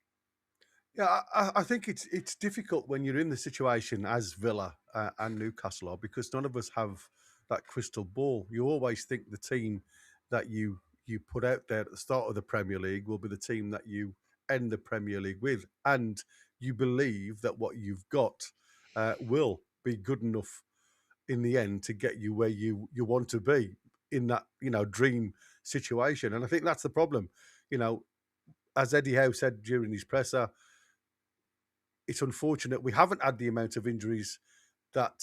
Yeah, I think it's difficult when you're in the situation as Villa and Newcastle are because none of us have that crystal ball. You always think the team that you put out there at the start of the Premier League will be the team that you end the Premier League with, and you believe that what you've got will be good enough in the end to get you where you want to be in that dream situation. And I think that's the problem. As Eddie Howe said during his presser, it's unfortunate we haven't had the amount of injuries that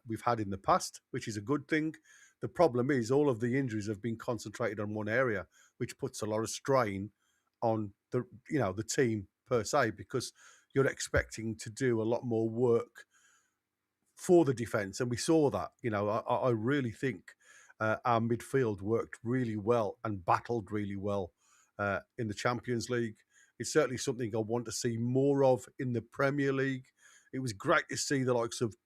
we've had in the past, which is a good thing. The problem is all of the injuries have been concentrated on one area, which puts a lot of strain on the team per se, because you're expecting to do a lot more work for the defence, and we saw that. I really think our midfield worked really well and battled really well in the Champions League. It's certainly something I want to see more of in the Premier League. It was great to see the likes of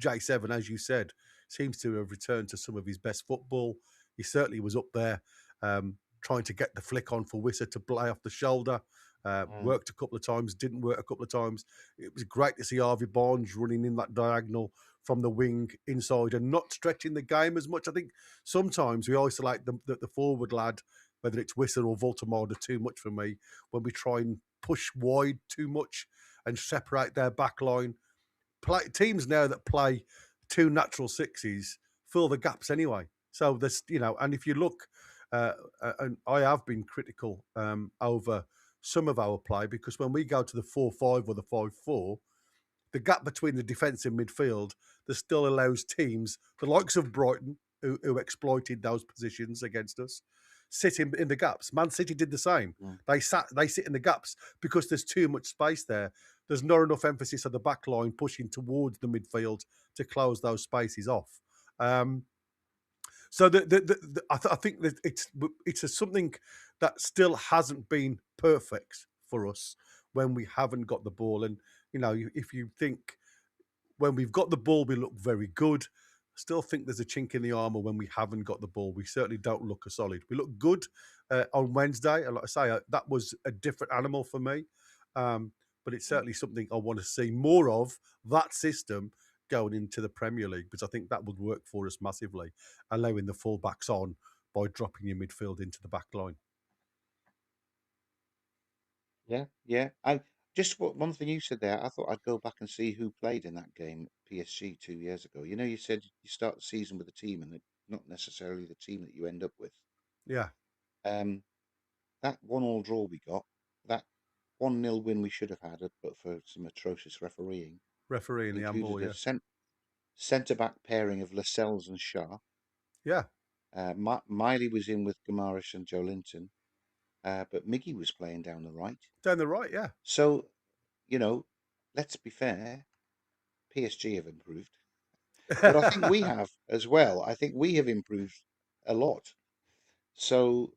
J7, as you said, seems to have returned to some of his best football. He certainly was up there trying to get the flick on for Wissa to play off the shoulder. Worked a couple of times, didn't work a couple of times. It was great to see Harvey Barnes running in that diagonal from the wing inside and not stretching the game as much. I think sometimes we isolate the forward lad, whether it's Wissa or Voltemade, too much for me, when we try and push wide too much and separate their back line. Teams now that play two natural sixes fill the gaps anyway. So there's, and if you look, and I have been critical over some of our play, because when we go to the 4-5 or the 5-4, the gap between the defence and midfield that still allows teams, the likes of Brighton, who exploited those positions against us, sit in the gaps. Man City did the same. They sit in the gaps because there's too much space there. There's not enough emphasis on the back line pushing towards the midfield to close those spaces off. So I think that it's something that still hasn't been perfect for us when we haven't got the ball. And if you think when we've got the ball, we look very good. I still think there's a chink in the armour when we haven't got the ball. We certainly don't look as solid. We look good on Wednesday, and like I say, that was a different animal for me. But it's certainly something I want to see more of, that system going into the Premier League, because I think that would work for us massively, allowing the full-backs on by dropping your midfield into the back line. Yeah. I just one thing you said there, I thought I'd go back and see who played in that game at PSG 2 years ago. You said you start the season with a team and it's not necessarily the team that you end up with. Yeah. That 1-1 draw we got, that 1-0 win we should have had, but for some atrocious refereeing. Refereeing the handball, yeah. Centre-back pairing of Lascelles and Shah. Yeah. Miley was in with Guimarães and Joe Linton, but Miggy was playing down the right. Down the right, yeah. So, let's be fair, PSG have improved. But I think we have as well. I think we have improved a lot. So,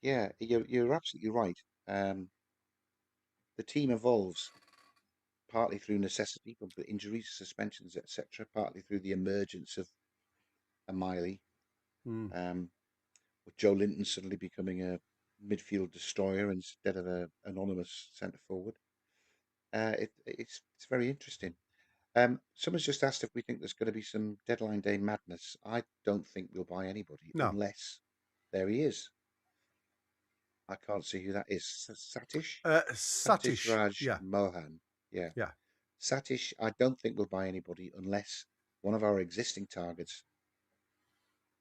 yeah, you're absolutely right. The team evolves partly through necessity, from injuries, suspensions, etc., partly through the emergence of a Miley, with Joe Linton suddenly becoming a midfield destroyer instead of an anonymous centre forward. It's very interesting. Someone's just asked if we think there's going to be some deadline day madness. I don't think we'll buy anybody unless there he is. I can't see who that is. Satish? Satish Raj yeah. Mohan. Yeah. Satish, I don't think we'll buy anybody unless one of our existing targets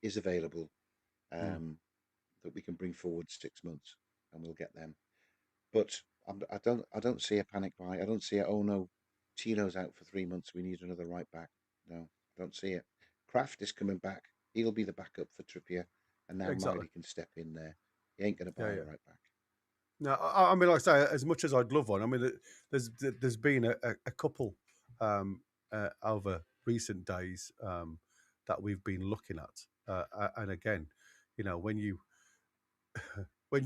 is available that we can bring forward 6 months, and we'll get them. But I don't see a panic buy. I don't see oh no, Tino's out for 3 months. We need another right back. No, I don't see it. Kraft is coming back. He'll be the backup for Trippier, and now Miley can step in there. He ain't going to buy a right back. No, I mean, like I say, as much as I'd love one, I mean, there's been a couple over recent days that we've been looking at, and again, when you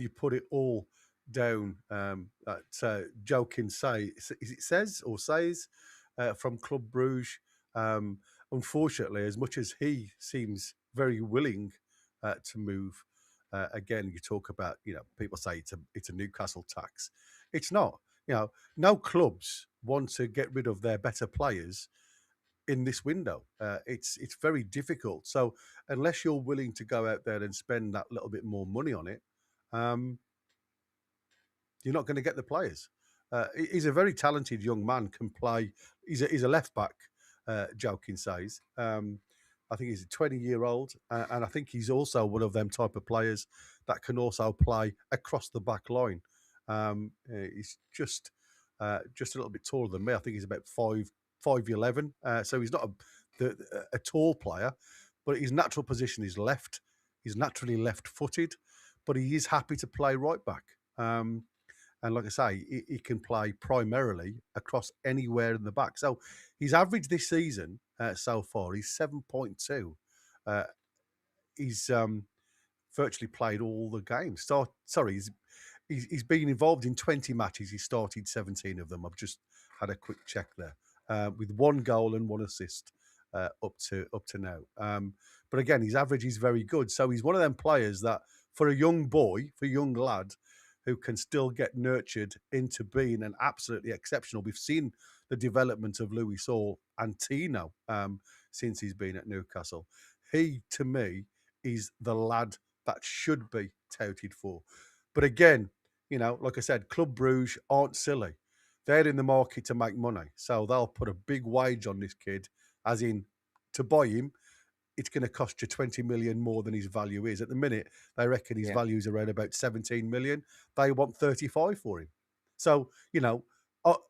put it all down, that Joking says from Club Bruges. Unfortunately, as much as he seems very willing to move. Again, you talk about, people say it's a Newcastle tax. It's not. No clubs want to get rid of their better players in this window. It's very difficult. So unless you're willing to go out there and spend that little bit more money on it, you're not going to get the players. He's a very talented young man, can play. He's a left back, Joking says. I think he's a 20-year-old, and I think he's also one of them type of players that can also play across the back line. He's just a little bit taller than me. I think he's about 5'11", so he's not a tall player, but his natural position is left. He's naturally left-footed, but he is happy to play right back. And like I say, he can play primarily across anywhere in the back. So his average this season so far is 7.2. He's virtually played all the games. He's been involved in 20 matches. He started 17 of them. I've just had a quick check there, with 1 goal and 1 assist up to now. But again, his average is very good. So he's one of them players that, for a young lad, who can still get nurtured into being an absolutely exceptional. We've seen the development of Louis Saul and Tino since he's been at Newcastle. He, to me, is the lad that should be touted for. But again, like I said, Club Bruges aren't silly. They're in the market to make money. So they'll put a big wage on this kid, as in, to buy him, it's going to cost you 20 million more than his value is. At the minute, they reckon his value is around about 17 million. They want 35 for him. So,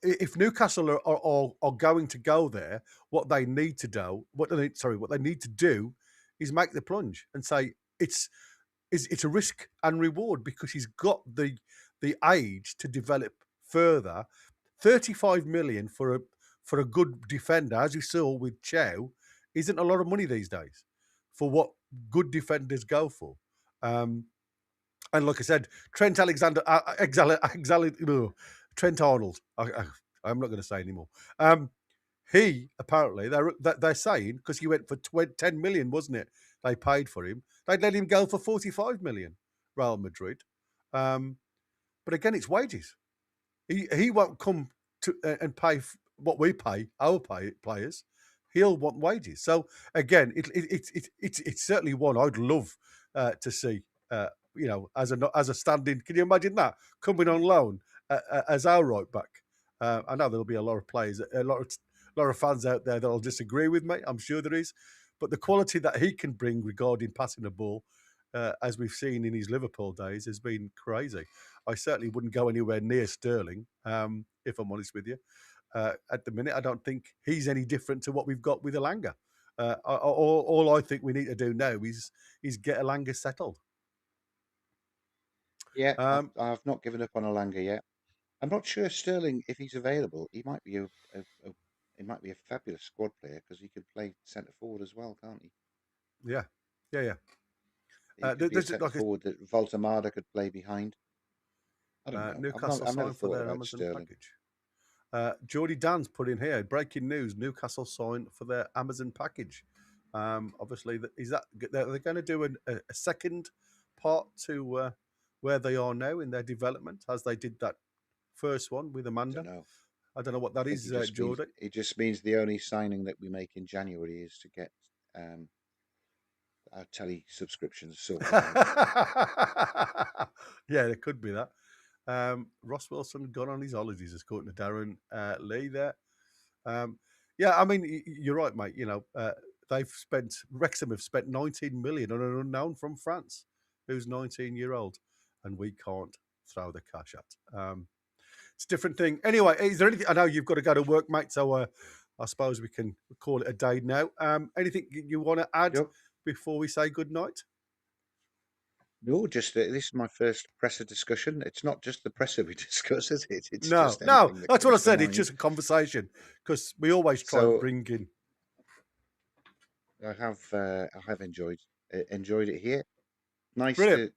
if Newcastle are going to go there, what they need to do, what they need to do, is make the plunge and say it's a risk and reward because he's got the age to develop further. 35 million for a good defender, as you saw with Chow, isn't a lot of money these days for what good defenders go for. And like I said, Trent Alexander, Trent Arnold. I'm not going to say anymore. He apparently they're saying because he went for 10 million, wasn't it? They paid for him. They'd let him go for 45 million. Real Madrid. But again, it's wages. He won't come to and pay what we pay our players. He'll want wages. So again, it's certainly one I'd love to see. As a standing. Can you imagine that coming on loan as our right back? I know there'll be a lot of players, a lot of fans out there that'll disagree with me. I'm sure there is, but the quality that he can bring regarding passing the ball, as we've seen in his Liverpool days, has been crazy. I certainly wouldn't go anywhere near Sterling, if I'm honest with you. At the minute, I don't think he's any different to what we've got with Elanga. All I think we need to do now is get Elanga settled. Yeah, I've not given up on Alanga yet. I'm not sure Sterling, if he's available, he might be a fabulous squad player because he could play centre forward as well, can't he? Yeah. He could be a centre forward that Voltemada could play behind. I don't know. Newcastle I've never signed for thought their about Amazon Sterling. package. Geordie Dan's put in here breaking news: Newcastle signed for their Amazon package. Obviously, they're going to do a second part to where they are now in their development, as they did that first one with Amanda. I don't know what that is, Geordie. It just means the only signing that we make in January is to get our telly subscriptions sorted out. Yeah, it could be that. Ross Wilson gone on his holidays, according to Darren Lee there. Yeah, I mean, you're right, mate. Wrexham have spent 19 million on an unknown from France who's 19-year-old, and we can't throw the cash at. It's a different thing. Anyway, is there anything? I know you've got to go to work, mate, so I suppose we can call it a day now. Anything you want to add before we say good night? No, just this is my first presser discussion. It's not just the presser we discuss, is it? It's no, that's what I said. It's just a conversation because we always try and bring in. I have enjoyed it here. Nice to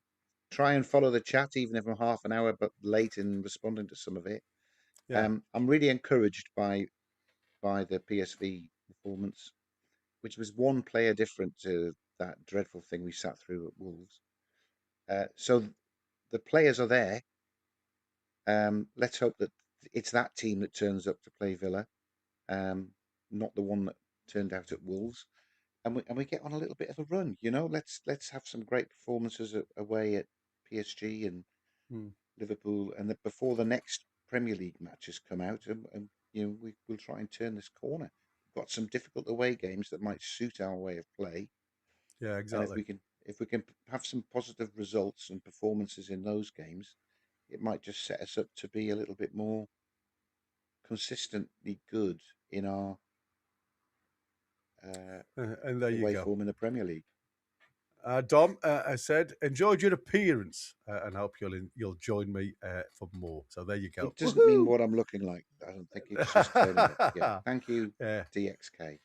try and follow the chat, even if I'm half an hour but late in responding to some of it. Yeah. I'm really encouraged by the PSV performance, which was one player different to that dreadful thing we sat through at Wolves. So the players are there. Let's hope that it's that team that turns up to play Villa, not the one that turned out at Wolves. And we get on a little bit of a run, Let's have some great performances away at PSG and Liverpool, and that before the next Premier League matches come out, and we'll try and turn this corner. We've got some difficult away games that might suit our way of play. Yeah, exactly. And if we can have some positive results and performances in those games, it might just set us up to be a little bit more consistently good in our and there you go. Form in the Premier League. Dom, I said, enjoyed your appearance and hope you'll join me for more. So there you go. It doesn't mean what I'm looking like. I don't think it's just turning up. Yeah. Thank you, DXK.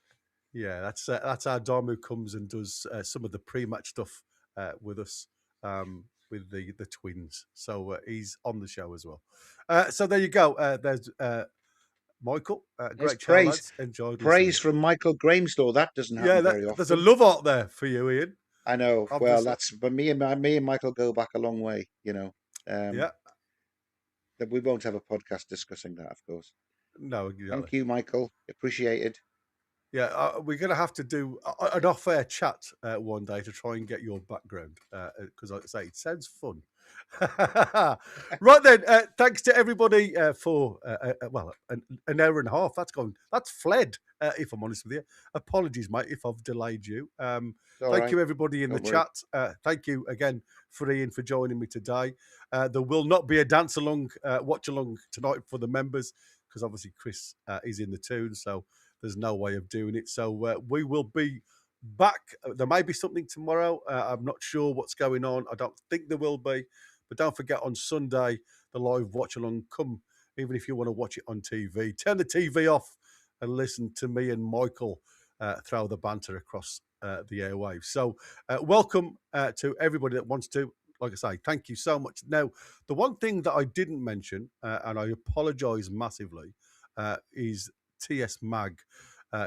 Yeah, that's our Dom who comes and does some of the pre-match stuff with us with the twins. So he's on the show as well. So there you go. There's Michael. Great praise. Enjoyed praise from Michael Gramestore. That doesn't happen very often. There's a love out there for you, Ian. I know. Obviously. Well, that's but me and Michael go back a long way. That we won't have a podcast discussing that, of course. No, exactly. Thank you, Michael. Appreciated. Yeah, we're going to have to do an off-air chat one day to try and get your background because, like I say, it sounds fun. Right then, thanks to everybody for an hour and a half. That's fled. If I'm honest with you, apologies, mate, if I've delayed you. Thank you, everybody in the chat. Thank you again for Ian for joining me today. There will not be a dance along, watch along tonight for the members. because obviously Chris is in the tune, so there's no way of doing it. So we will be back. There may be something tomorrow. I'm not sure what's going on. I don't think there will be. But don't forget, on Sunday, the live watch along. Come, even if you want to watch it on TV, turn the TV off and listen to me and Michael throw the banter across the airwaves. So welcome to everybody that wants to. Like I say, thank you so much. Now, the one thing that I didn't mention, and I apologise massively, is TS Mag,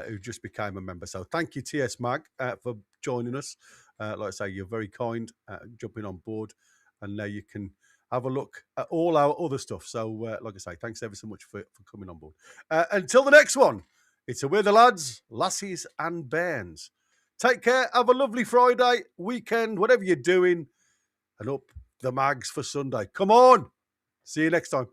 who just became a member. So thank you, TS Mag, for joining us. Like I say, you're very kind, jumping on board, and now you can have a look at all our other stuff. So, like I say, thanks ever so much for coming on board. Until the next one, it's a We're the Lads, Lassies and Bairns. Take care. Have a lovely Friday, weekend, whatever you're doing. And up the mags for Sunday. Come on. See you next time.